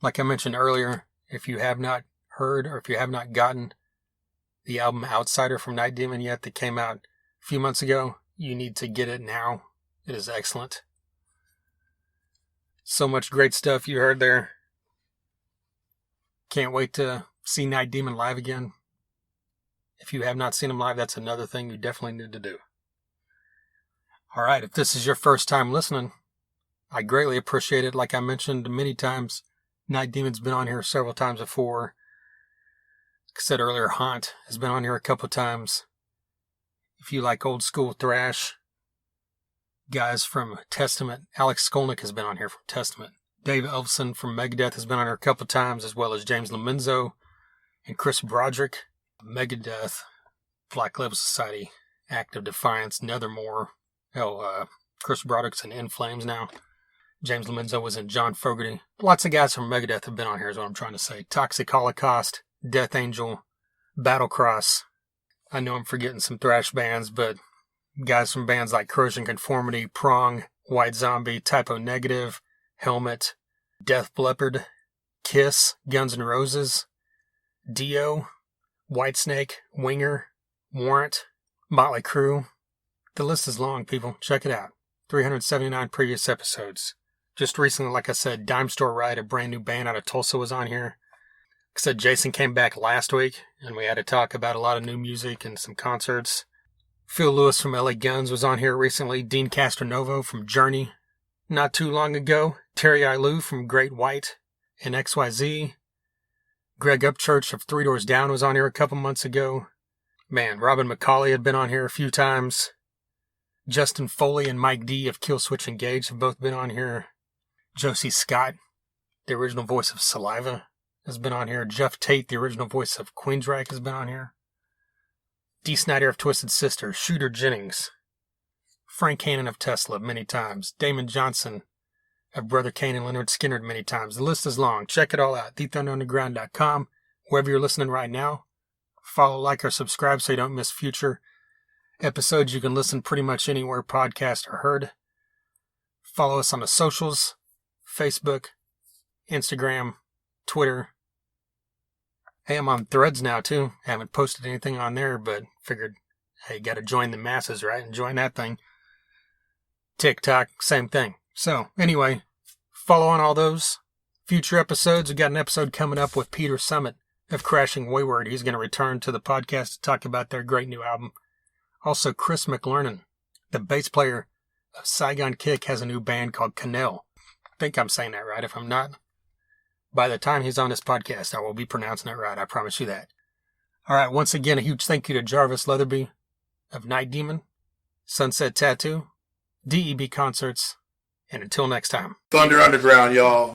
Like I mentioned earlier, if you have not heard or if you have not gotten the album Outsider from Night Demon yet that came out a few months ago, you need to get it now. It is excellent. So much great stuff you heard there. Can't wait to see Night Demon live again. If you have not seen him live, that's another thing you definitely need to do. All right, if this is your first time listening, I greatly appreciate it. Like I mentioned many times, Night Demon's been on here several times before. Like I said earlier, Haunt has been on here a couple times. If you like old school thrash, guys from Testament, Alex Skolnick has been on here from Testament. Dave Elfson from Megadeth has been on here a couple times, as well as James Lomenzo and Chris Broderick. Megadeth, Black Label Society, Act of Defiance, Nethermore. Chris Broderick's in In Flames now. James Lomenzo was in John Fogerty. Lots of guys from Megadeth have been on here is what I'm trying to say. Toxic Holocaust, Death Angel, Battlecross. I know I'm forgetting some thrash bands, but guys from bands like Corrosion Conformity, Prong, White Zombie, Typo Negative, Helmet, Death Leopard, Kiss, Guns N' Roses, Dio, Whitesnake, Winger, Warrant, Motley Crue. The list is long, people. Check it out. 379 previous episodes. Just recently, like I said, Dime Store Ride, a brand new band out of Tulsa, was on here. Like I said, Jason came back last week, and we had to talk about a lot of new music and some concerts. Phil Lewis from LA Guns was on here recently. Dean Castronovo from Journey not too long ago. Terry Ilou from Great White and XYZ. Greg Upchurch of Three Doors Down was on here a couple months ago. Man, Robin McCauley had been on here a few times. Justin Foley and Mike D of Killswitch Engage have both been on here. Josie Scott, the original voice of Saliva, has been on here. Jeff Tate, the original voice of Queensryche, has been on here. Dee Snider of Twisted Sister, Shooter Jennings, Frank Hannon of Tesla many times, Damon Johnson of Brother Kane and Leonard Skinner many times. The list is long. Check it all out. TheThunderUnderground.com. Wherever you're listening right now, follow, like, or subscribe so you don't miss future episodes. You can listen pretty much anywhere podcasts are heard. Follow us on the socials, Facebook, Instagram, Twitter. Hey, I'm on Threads now, too. Haven't posted anything on there, but figured, hey, got to join the masses, right? And join that thing. TikTok, same thing. So, anyway, follow on all those future episodes. We've got an episode coming up with Peter Summit of Crashing Wayward. He's going to return to the podcast to talk about their great new album. Also, Chris McLernan, the bass player of Saigon Kick, has a new band called Canel. I think I'm saying that right. If I'm not, by the time he's on this podcast, I will be pronouncing it right. I promise you that. All right, once again, a huge thank you to Jarvis Leatherby of Night Demon, Sunset Tattoo, DEB Concerts, and until next time. Thunder Underground, y'all.